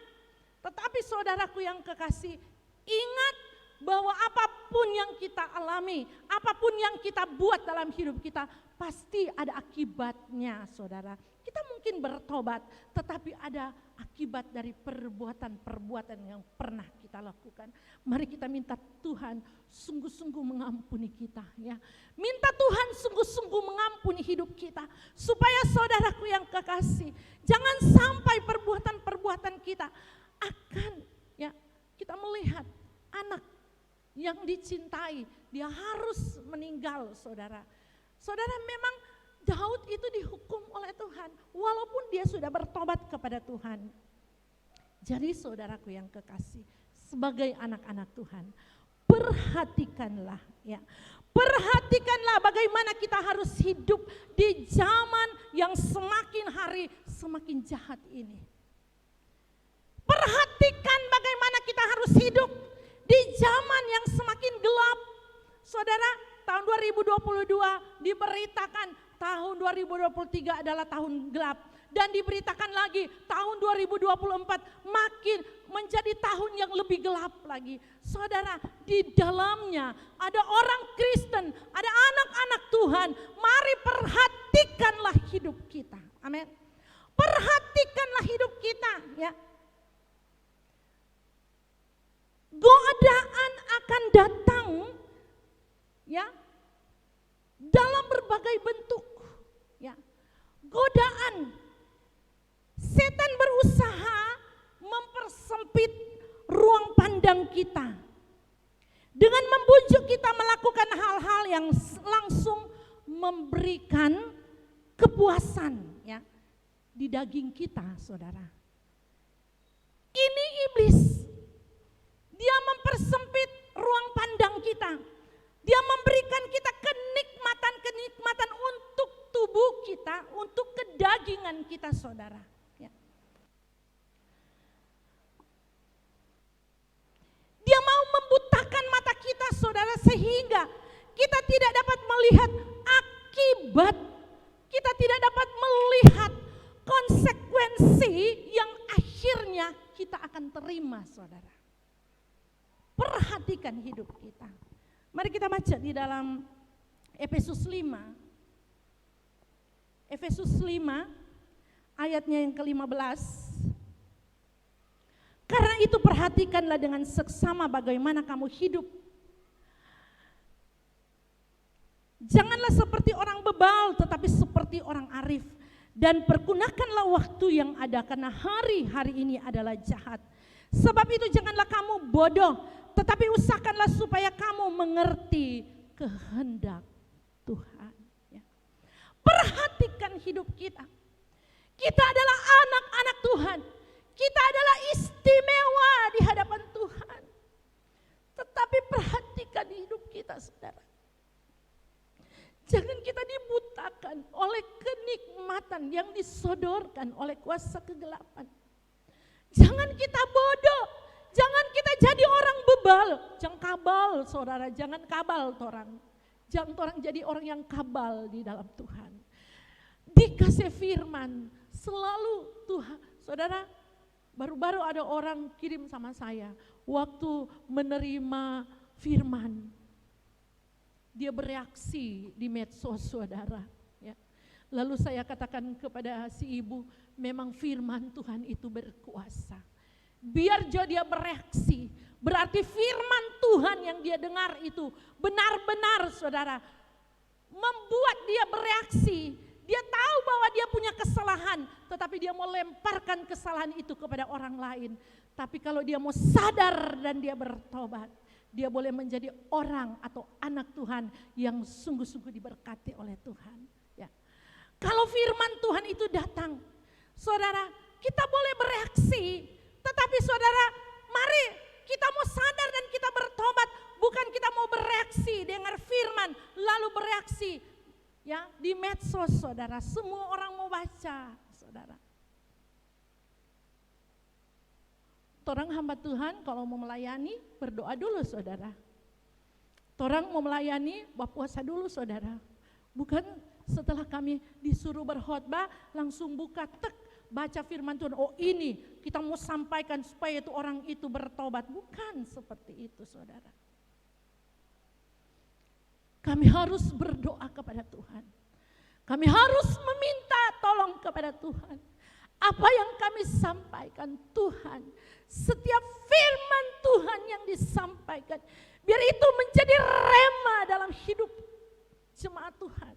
C: Tetapi saudaraku yang kekasih, ingat bahwa apapun yang kita alami, apapun yang kita buat dalam hidup kita, pasti ada akibatnya, saudara. Kita mungkin bertobat, tetapi ada akibat dari perbuatan-perbuatan yang pernah kita lakukan. Mari kita minta Tuhan sungguh-sungguh mengampuni kita, ya. Minta Tuhan sungguh-sungguh mengampuni hidup kita, supaya saudaraku yang kekasih, jangan sampai perbuatan-perbuatan kita akan, ya, kita melihat anak yang dicintai, dia harus meninggal, saudara. Saudara, memang Daud itu dihukum oleh Tuhan, walaupun dia sudah bertobat kepada Tuhan. Jadi saudaraku yang kekasih, sebagai anak-anak Tuhan, perhatikanlah, ya, perhatikanlah bagaimana kita harus hidup di zaman yang semakin hari semakin jahat ini. Perhatikan bagaimana kita harus hidup di zaman yang semakin gelap. Saudara, tahun 2022 diberitakan tahun 2023 adalah tahun gelap. Dan diberitakan lagi tahun 2024 makin menjadi tahun yang lebih gelap lagi. Saudara, di dalamnya ada orang Kristen, ada anak-anak Tuhan. Mari perhatikanlah hidup kita. Amin. Perhatikanlah hidup kita, ya. Godaan akan datang, ya, dalam berbagai bentuk, ya. Godaan, setan berusaha mempersempit ruang pandang kita dengan membujuk kita melakukan hal-hal yang langsung memberikan kepuasan, ya, di daging kita, saudara. Ini iblis. Dia mempersempit ruang pandang kita. Dia memberikan kita kenikmatan untuk tubuh kita, untuk kedagingan kita, saudara. Ya. Dia mau membutakan mata kita, saudara, sehingga kita tidak dapat melihat akibat. Kita tidak dapat melihat konsekuensi yang akhirnya kita akan terima, saudara. Perhatikan hidup kita. Mari kita baca di dalam Efesus 5. Efesus 5 ayatnya yang ke-15. Karena itu perhatikanlah dengan seksama bagaimana kamu hidup. Janganlah seperti orang bebal, tetapi seperti orang arif. Dan pergunakanlah waktu yang ada, karena hari-hari ini adalah jahat. Sebab itu janganlah kamu bodoh, tetapi usahakanlah supaya kamu mengerti kehendak Tuhan. Ya. Perhatikan hidup kita. Kita adalah anak-anak Tuhan. Kita adalah istimewa di hadapan Tuhan. Tetapi perhatikan hidup kita, saudara. Jangan kita dibutakan oleh kenikmatan yang disodorkan oleh kuasa kegelapan. Jangan kita bodoh. Jangan kita jadi orang bebal. Jangan kabal, saudara. Jangan kabal orang. Jangan orang jadi orang yang kabal di dalam Tuhan. Dikasih firman. Selalu Tuhan. Saudara, baru-baru ada orang kirim sama saya. Waktu menerima firman. Dia bereaksi di medsos, saudara. Ya. Lalu saya katakan kepada si ibu, memang firman Tuhan itu berkuasa. Biar dia bereaksi, berarti firman Tuhan yang dia dengar itu benar-benar, saudara, membuat dia bereaksi. Dia tahu bahwa dia punya kesalahan, tetapi dia mau lemparkan kesalahan itu kepada orang lain. Tapi kalau dia mau sadar dan dia bertobat, dia boleh menjadi orang atau anak Tuhan yang sungguh-sungguh diberkati oleh Tuhan. Ya. Kalau firman Tuhan itu datang, saudara, kita boleh bereaksi. Tetapi saudara, mari kita mau sadar dan kita bertobat. Bukan kita mau bereaksi, dengar firman, lalu bereaksi. Ya, di medsos saudara, semua orang mau baca saudara. Torang hamba Tuhan kalau mau melayani, berdoa dulu saudara. Torang mau melayani, berpuasa dulu saudara. Bukan setelah kami disuruh berkhotbah, langsung buka tek, baca firman Tuhan. Oh ini kita mau sampaikan supaya itu orang itu bertobat. Bukan seperti itu saudara. Kami harus berdoa kepada Tuhan. Kami harus meminta tolong kepada Tuhan. Apa yang kami sampaikan Tuhan, setiap firman Tuhan yang disampaikan, biar itu menjadi rema dalam hidup jemaat Tuhan.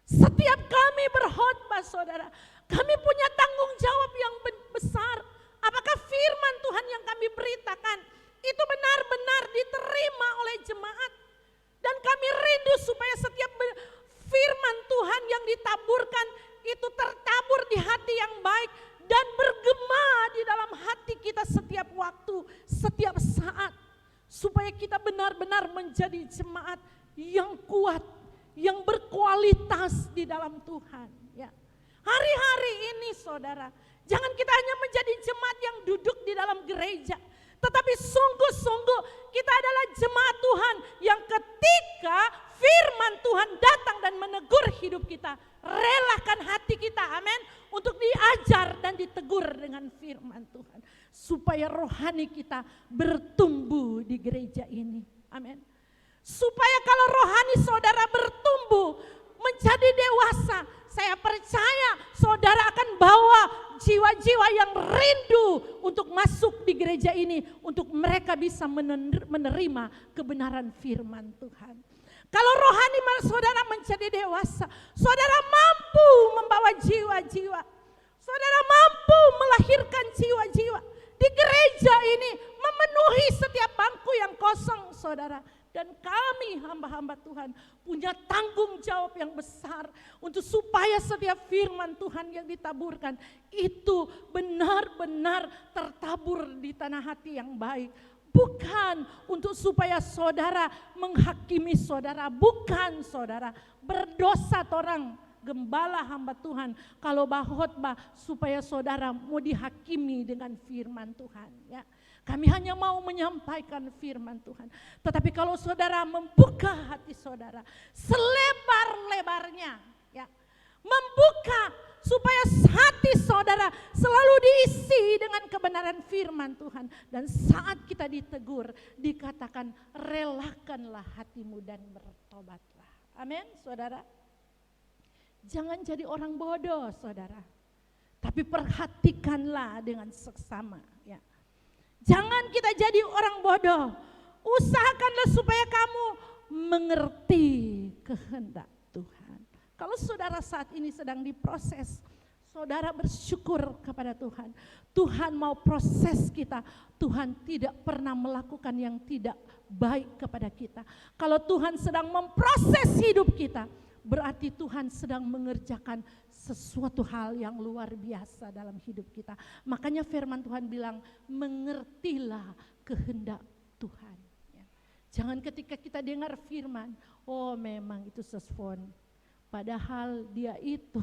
C: Setiap kami berkhotbah saudara, kami punya tanggung jawab yang besar. Apakah firman Tuhan yang kami beritakan itu benar-benar diterima oleh jemaat? Dan kami rindu supaya setiap firman Tuhan yang ditaburkan itu tertabur di hati yang baik dan bergema di dalam hati kita setiap waktu, setiap saat. Supaya kita benar-benar menjadi jemaat yang kuat, yang berkualitas di dalam Tuhan. Ya. Hari-hari ini saudara, jangan kita hanya menjadi jemaat yang duduk di dalam gereja. Tetapi sungguh-sungguh kita adalah jemaat Tuhan yang ketika firman Tuhan datang dan menegur hidup kita, relakan hati kita, amin, untuk diajar dan ditegur dengan firman Tuhan. Supaya rohani kita bertumbuh di gereja ini, amin. Supaya kalau rohani saudara bertumbuh menjadi dewasa, saya percaya saudara akan bawa jiwa-jiwa yang rindu untuk masuk di gereja ini, untuk mereka bisa menerima kebenaran firman Tuhan. Kalau rohani saudara menjadi dewasa, saudara mampu membawa jiwa-jiwa, saudara mampu melahirkan jiwa-jiwa di gereja ini, memenuhi setiap bangku yang kosong saudara. Dan kami hamba-hamba Tuhan punya tanggung jawab yang besar untuk supaya setiap firman Tuhan yang ditaburkan itu benar-benar tertabur di tanah hati yang baik. Bukan untuk supaya saudara menghakimi saudara, bukan saudara. Berdosa orang gembala hamba Tuhan kalau khotbah supaya saudara mau dihakimi dengan firman Tuhan, ya. Kami hanya mau menyampaikan firman Tuhan. Tetapi kalau saudara membuka hati saudara selebar-lebarnya, ya, membuka supaya hati saudara selalu diisi dengan kebenaran firman Tuhan. Dan saat kita ditegur, dikatakan relakanlah hatimu dan bertobatlah. Amin, saudara. Jangan jadi orang bodoh, saudara. Tapi perhatikanlah dengan seksama, ya. Jangan kita jadi orang bodoh. Usahakanlah supaya kamu mengerti kehendak Tuhan. Kalau saudara saat ini sedang diproses, saudara bersyukur kepada Tuhan. Tuhan mau proses kita. Tuhan tidak pernah melakukan yang tidak baik kepada kita. Kalau Tuhan sedang memproses hidup kita, berarti Tuhan sedang mengerjakan sesuatu hal yang luar biasa dalam hidup kita. Makanya firman Tuhan bilang, mengertilah kehendak Tuhan. Ya. Jangan ketika kita dengar firman, oh memang itu sesfon. Padahal dia itu,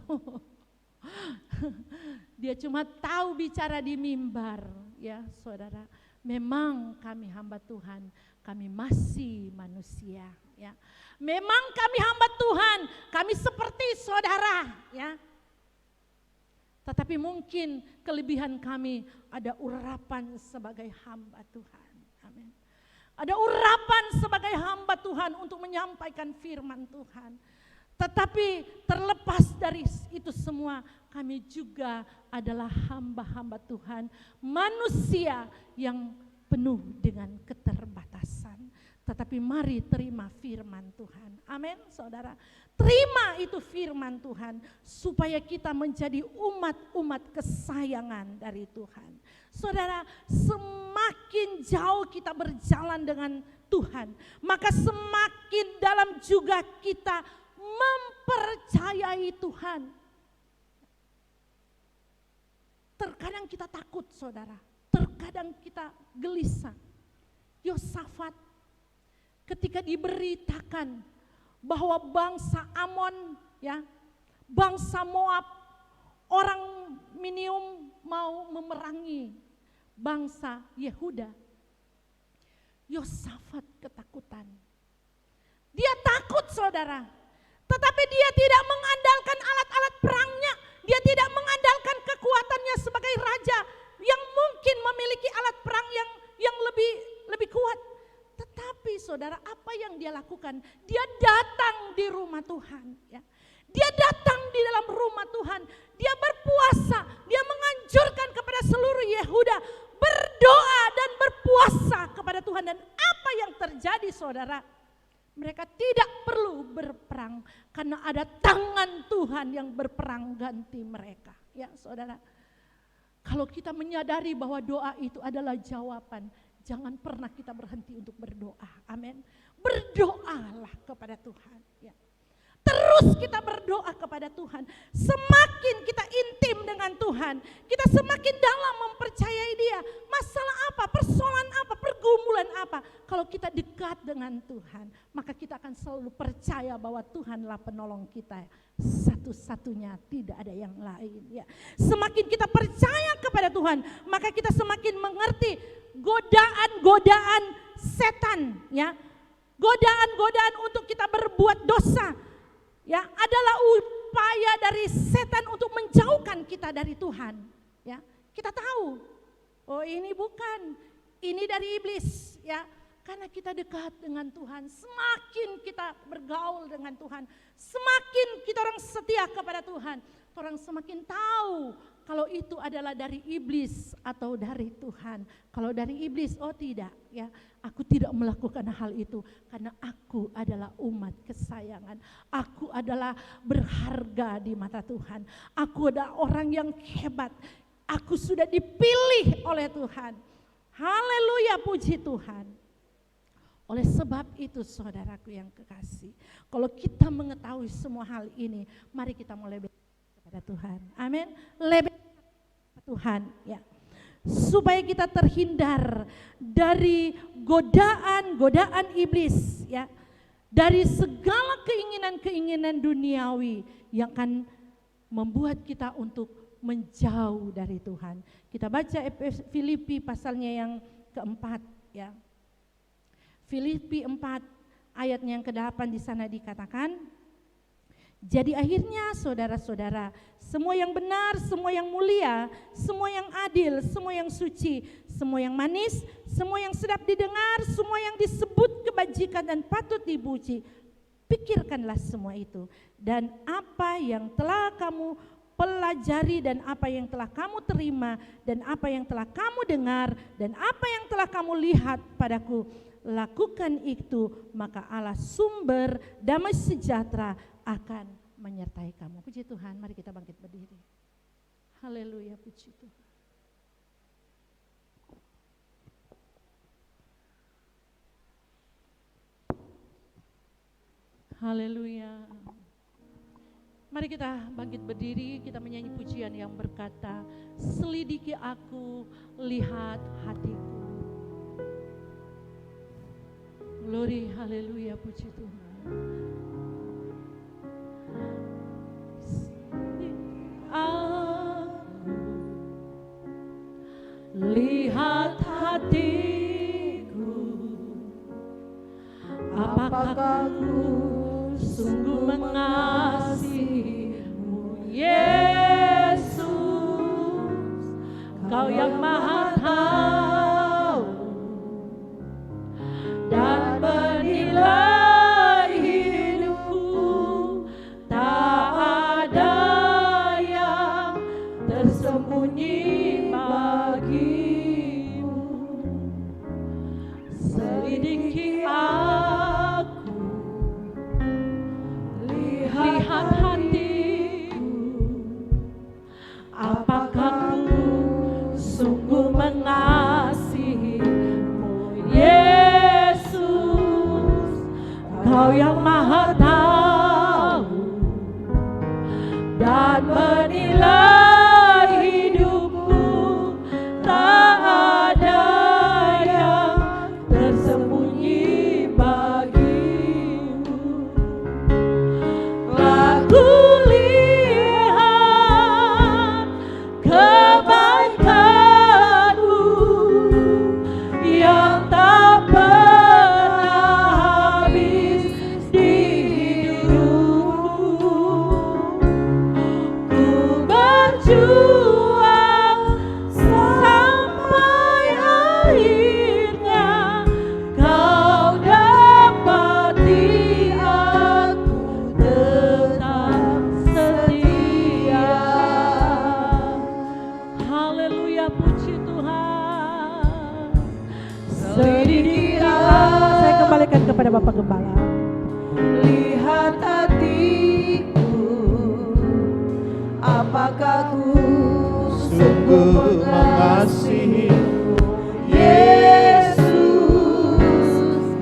C: dia cuma tahu bicara di mimbar. Ya saudara, memang kami hamba Tuhan, kami masih manusia. Ya. Memang kami hamba Tuhan, kami seperti saudara, ya. Tetapi mungkin kelebihan kami ada urapan sebagai hamba Tuhan. Amin. Ada urapan sebagai hamba Tuhan untuk menyampaikan firman Tuhan. Tetapi terlepas dari itu semua, kami juga adalah hamba-hamba Tuhan, manusia yang penuh dengan keterbatasan. Tetapi mari terima firman Tuhan. Amin, saudara. Terima itu firman Tuhan supaya kita menjadi umat-umat kesayangan dari Tuhan. Saudara, semakin jauh kita berjalan dengan Tuhan, maka semakin dalam juga kita mempercayai Tuhan. Terkadang kita takut saudara, terkadang kita gelisah. Yosafat ketika diberitakan bahwa bangsa Amon, ya, bangsa Moab, orang Minium mau memerangi bangsa Yehuda. Yosafat ketakutan. Dia takut saudara, tetapi dia tidak mengandalkan alat-alat perangnya. Dia tidak mengandalkan kekuatannya sebagai raja yang mungkin memiliki alat perang yang lebih kuat. Tetapi saudara, apa yang dia lakukan? Dia datang di rumah Tuhan, ya. Dia datang di dalam rumah Tuhan. Dia berpuasa, dia menganjurkan kepada seluruh Yehuda berdoa dan berpuasa kepada Tuhan. Dan apa yang terjadi saudara? Mereka tidak perlu berperang karena ada tangan Tuhan yang berperang ganti mereka. Ya saudara, kalau kita menyadari bahwa doa itu adalah jawaban, jangan pernah kita berhenti untuk berdoa. Amin. Berdoalah kepada Tuhan. Ya. Terus kita berdoa kepada Tuhan. Semakin kita intim dengan Tuhan, kita semakin dalam mempercayai Dia. Masalah apa, persoalan apa, pergumulan apa. Kalau kita dekat dengan Tuhan, maka kita akan selalu percaya bahwa Tuhanlah penolong kita. Satu-satunya, tidak ada yang lain. Ya. Semakin kita percaya kepada Tuhan, maka kita semakin mengerti godaan-godaan setan. Ya. Godaan-godaan untuk kita berbuat dosa. Ya, adalah upaya dari setan untuk menjauhkan kita dari Tuhan. Ya, kita tahu, oh ini bukan, ini dari iblis. Ya, karena kita dekat dengan Tuhan, semakin kita bergaul dengan Tuhan, semakin kita orang setia kepada Tuhan, orang semakin tahu kalau itu adalah dari iblis atau dari Tuhan. Kalau dari iblis, oh tidak, ya. Aku tidak melakukan hal itu karena aku adalah umat kesayangan. Aku adalah berharga di mata Tuhan. Aku adalah orang yang hebat. Aku sudah dipilih oleh Tuhan. Haleluya, puji Tuhan. Oleh sebab itu saudaraku yang kekasih, kalau kita mengetahui semua hal ini, mari kita mulai kepada Tuhan. Amin. Lebih kepada Tuhan, ya. Supaya kita terhindar dari godaan-godaan iblis, ya, dari segala keinginan-keinginan duniawi yang akan membuat kita untuk menjauh dari Tuhan. Kita baca Filipi pasalnya yang keempat, ya. Filipi 4 ayatnya yang ke-8 di sana dikatakan, jadi akhirnya saudara-saudara, semua yang benar, semua yang mulia, semua yang adil, semua yang suci, semua yang manis, semua yang sedap didengar, semua yang disebut kebajikan dan patut dipuji, pikirkanlah semua itu. Dan apa yang telah kamu pelajari dan apa yang telah kamu terima dan apa yang telah kamu dengar dan apa yang telah kamu lihat padaku, lakukan itu, maka Allah sumber damai sejahtera akan menyertai kamu. Puji Tuhan, mari kita bangkit berdiri. Haleluya, puji Tuhan. Haleluya. Mari kita bangkit berdiri, kita menyanyi pujian yang berkata, selidiki aku, lihat hatiku. Glory, haleluya, puji Tuhan. Aku lihat hatiku, apakah aku sungguh mengasihimu, Yesus, Kau yang Maha Tahu dan menilai hidupku, tak ada yang tersembunyi bagimu. Selidiki aku, lihat hatiku, apakah aku sungguh mengasihimu, Yesus, Kau yang Maha Tahu dan menilai hidupku,
B: kepada Bapak Gembala.
A: Lihat hatiku, apakah ku sungguh mengasihimu, Yesus,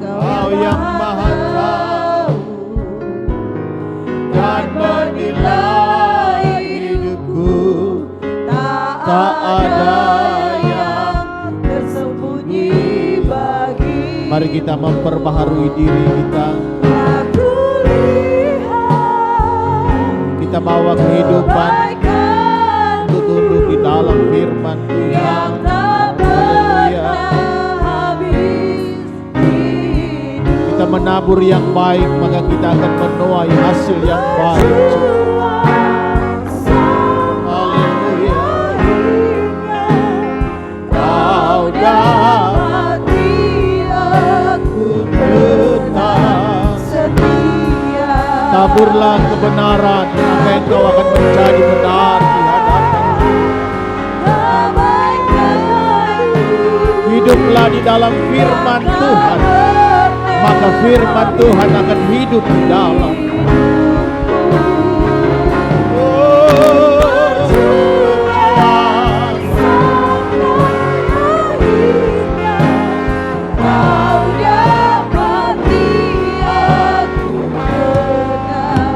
A: Kau yang Maha Tahu dan menilai hidupku, tak ada yang tersembunyi bagi.
D: Mari kita memperbaharui diri kita.
A: Aku lihat
D: Kita bawa kehidupan untuk tunduk di dalam firman Tuhan.
A: yang tak
D: Haleluya.
A: pernah habis hidup.
D: Kita menabur yang baik, maka kita akan menuai hasil yang baik. Haleluya. Kau dapati aku tetap
A: setia.
D: taburlah kebenaran, maka engkau akan menjadi benar di hadapan. Hiduplah di dalam firman Tuhan, maka firman Tuhan akan hidup di dalam.
A: Kau dapati aku tetap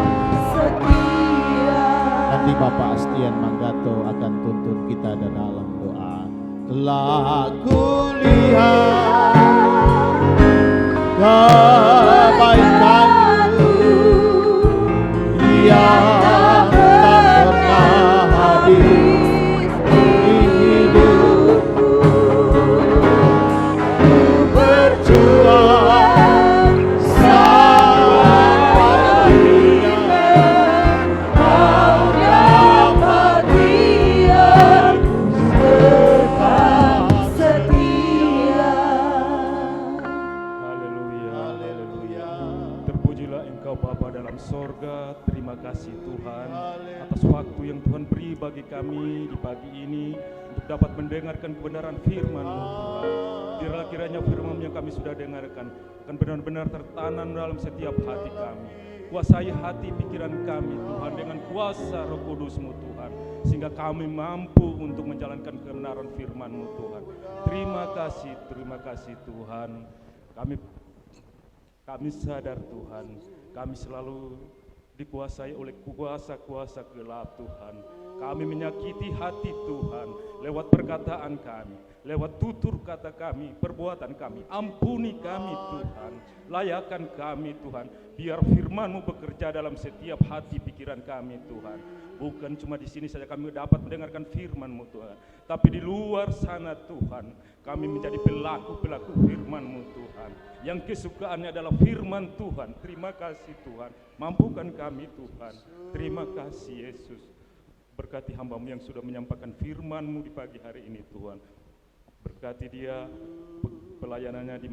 A: setia.
D: Nanti Bapak Astian Manggato akan tuntun kita dalam doa. Telah kulihat kebaikan-Mu yang tak pernah habis di hidupku. Ku berjuang sampai akhirnya. Kau dapati aku tetap setia.
E: Haleluya, haleluya. Terpujilah Engkau Bapa dalam sorga. Terima kasih Tuhan atas waktu yang Tuhan beri bagi kami di pagi ini untuk dapat mendengarkan kebenaran firman-Mu Tuhan. Biarlah kiranya firman yang kami sudah dengarkan akan benar-benar tertanam dalam setiap hati kami. Kuasai hati pikiran kami Tuhan dengan kuasa Roh Kudus-Mu Tuhan, sehingga kami mampu untuk menjalankan kebenaran firman-Mu Tuhan. Terima kasih Tuhan. Kami sadar Tuhan, kami selalu dikuasai oleh kuasa-kuasa gelap Tuhan. Kami menyakiti hati Tuhan lewat perkataan kami, lewat tutur kata kami, perbuatan kami. Ampuni kami Tuhan, layakan kami Tuhan. Biar firman-Mu bekerja dalam setiap hati pikiran kami Tuhan. Bukan cuma di sini saja kami dapat mendengarkan firman-Mu Tuhan, tapi di luar sana Tuhan, kami menjadi pelaku-pelaku firman-Mu Tuhan, yang kesukaannya adalah firman Tuhan. Terima kasih Tuhan, mampukan kami Tuhan. Terima kasih Yesus. Berkati hamba-Mu yang sudah menyampaikan firman-Mu di pagi hari ini Tuhan. Berkati dia pelayanannya di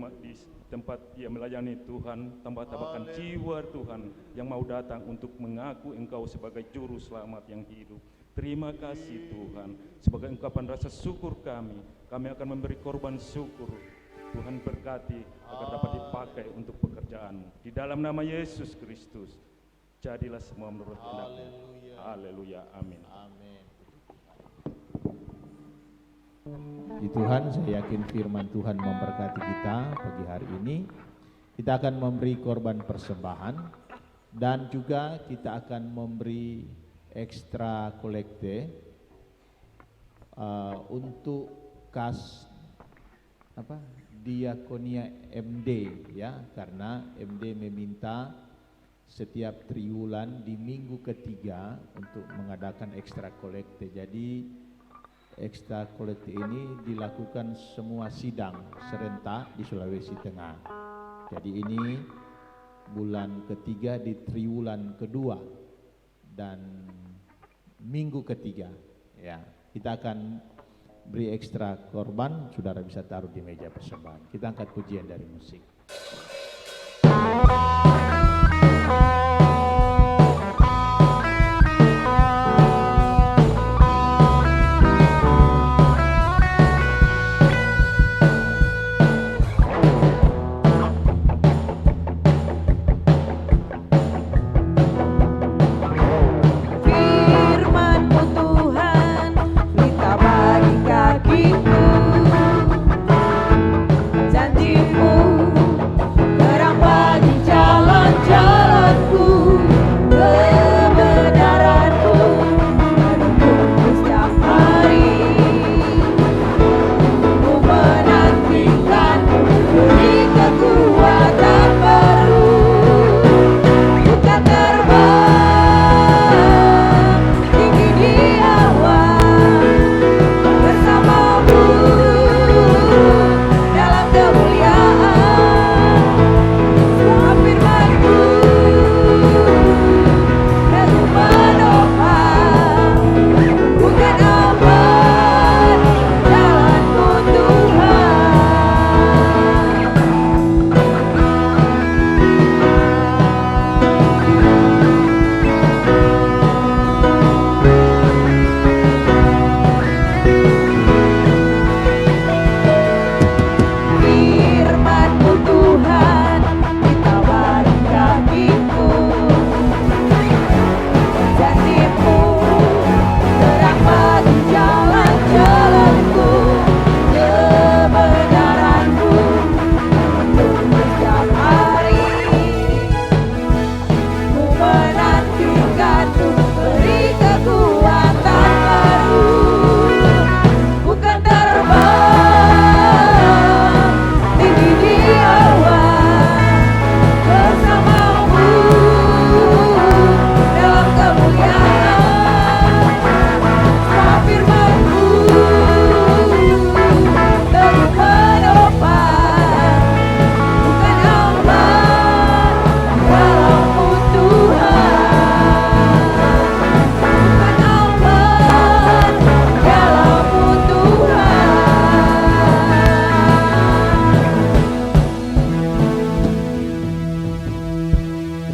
E: tempat dia melayani Tuhan. Tambah-tambahkan jiwa Tuhan yang mau datang untuk mengaku Engkau sebagai juru selamat yang hidup. Terima kasih Tuhan. Sebagai ungkapan rasa syukur kami akan memberi korban syukur. Tuhan berkati agar dapat dipakai untuk pekerjaan-Mu. Di dalam nama Yesus Kristus, jadilah semua menurut kehendak-Mu. Haleluya, amin.
D: Di Tuhan, saya yakin firman Tuhan memberkati kita pagi hari ini. Kita akan memberi korban persembahan dan juga kita akan memberi ekstra kolekte untuk kas Diakonia MD ya, karena MD meminta setiap triwulan di minggu ketiga untuk mengadakan ekstra kolekte. Jadi ekstra kolekte ini dilakukan semua sidang serentak di Sulawesi Tengah. Jadi ini bulan ketiga di triwulan kedua dan minggu ketiga ya. Kita akan beri ekstra korban, saudara bisa taruh di meja persembahan. Kita angkat pujian dari musik.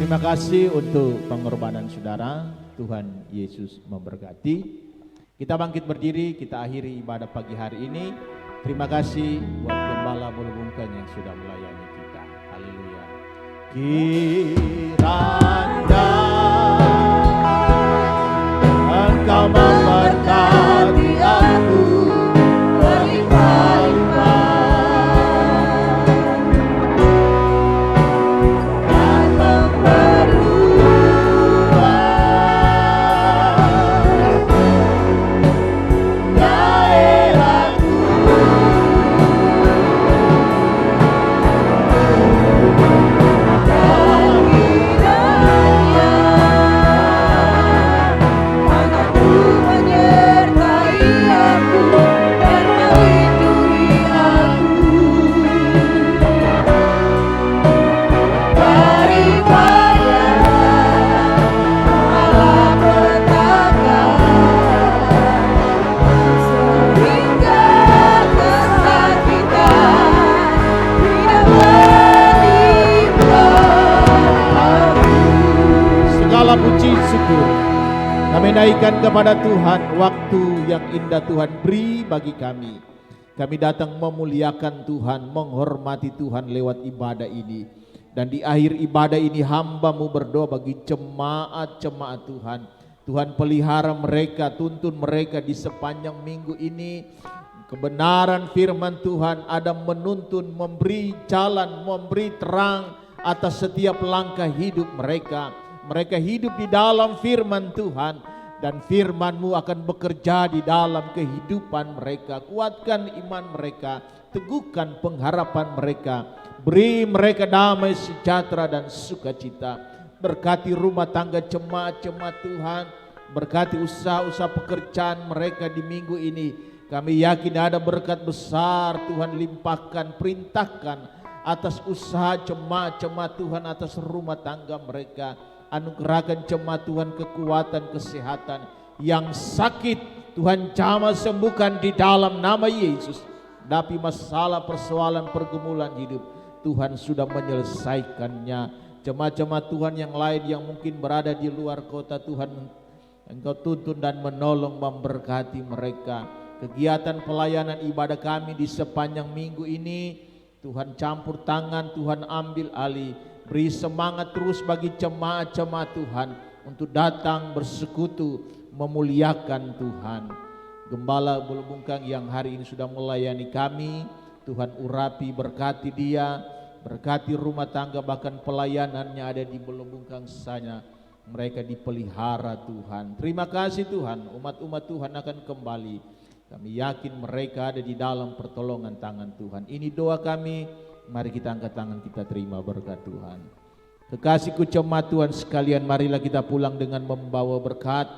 D: Terima kasih untuk pengorbanan saudara. Tuhan Yesus memberkati. Kita bangkit berdiri, kita akhiri ibadah pagi hari ini. Terima kasih buat Gembala Bulubungkan yang sudah melayani kita. Haleluya. Kiranya Engkau memberkati aku berlimpah-limpah dan memperluas daerahku. Segala puji syukur kami naikkan kepada Tuhan, waktu yang indah Tuhan beri bagi kami. Kami datang memuliakan Tuhan, menghormati Tuhan lewat ibadah ini. Dan di akhir ibadah ini hamba-Mu berdoa bagi jemaat-jemaat Tuhan. Tuhan pelihara mereka, tuntun mereka di sepanjang minggu ini. Kebenaran firman Tuhan ada menuntun, memberi jalan, memberi terang atas setiap langkah hidup mereka. Mereka hidup di dalam firman Tuhan, dan firman-Mu akan bekerja di dalam kehidupan mereka. Kuatkan iman mereka, teguhkan pengharapan mereka, beri mereka damai sejahtera dan sukacita. Berkati rumah tangga jemaat-jemaat Tuhan, berkati usaha-usaha pekerjaan mereka di minggu ini. Kami yakin ada berkat besar Tuhan limpahkan, perintahkan atas usaha jemaat-jemaat Tuhan, atas rumah tangga mereka. Anugerahkan jemaat Tuhan kekuatan, kesehatan. Yang sakit Tuhan jamah sembuhkan di dalam nama Yesus. Tapi masalah, persoalan, pergumulan hidup Tuhan sudah menyelesaikannya. Jemaat-jemaat Tuhan yang lain yang mungkin berada di luar kota, Tuhan Engkau tuntun dan menolong, memberkati mereka. Kegiatan pelayanan ibadah kami di sepanjang minggu ini Tuhan campur tangan, Tuhan ambil alih. Beri semangat terus bagi jemaat-jemaat Tuhan untuk datang bersekutu memuliakan Tuhan. Gembala Bulubungkang yang hari ini sudah melayani kami, Tuhan urapi, berkati dia, berkati rumah tangga, bahkan pelayanannya ada di Bulubungkang sana. Mereka dipelihara Tuhan. Terima kasih Tuhan, umat-umat Tuhan akan kembali. Kami yakin mereka ada di dalam pertolongan tangan Tuhan. Ini doa kami. Mari kita angkat tangan, kita terima berkat Tuhan. Kekasihku jemaat Tuhan sekalian, marilah kita pulang dengan membawa berkat,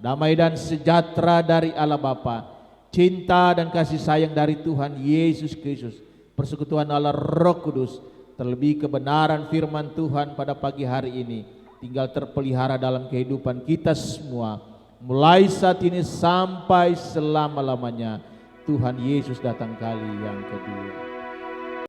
D: damai dan sejahtera dari Allah Bapa, cinta dan kasih sayang dari Tuhan Yesus Kristus, persekutuan Allah Roh Kudus, terlebih kebenaran firman Tuhan pada pagi hari ini tinggal terpelihara dalam kehidupan kita semua, mulai saat ini sampai selama-lamanya. Tuhan Yesus datang kali yang kedua.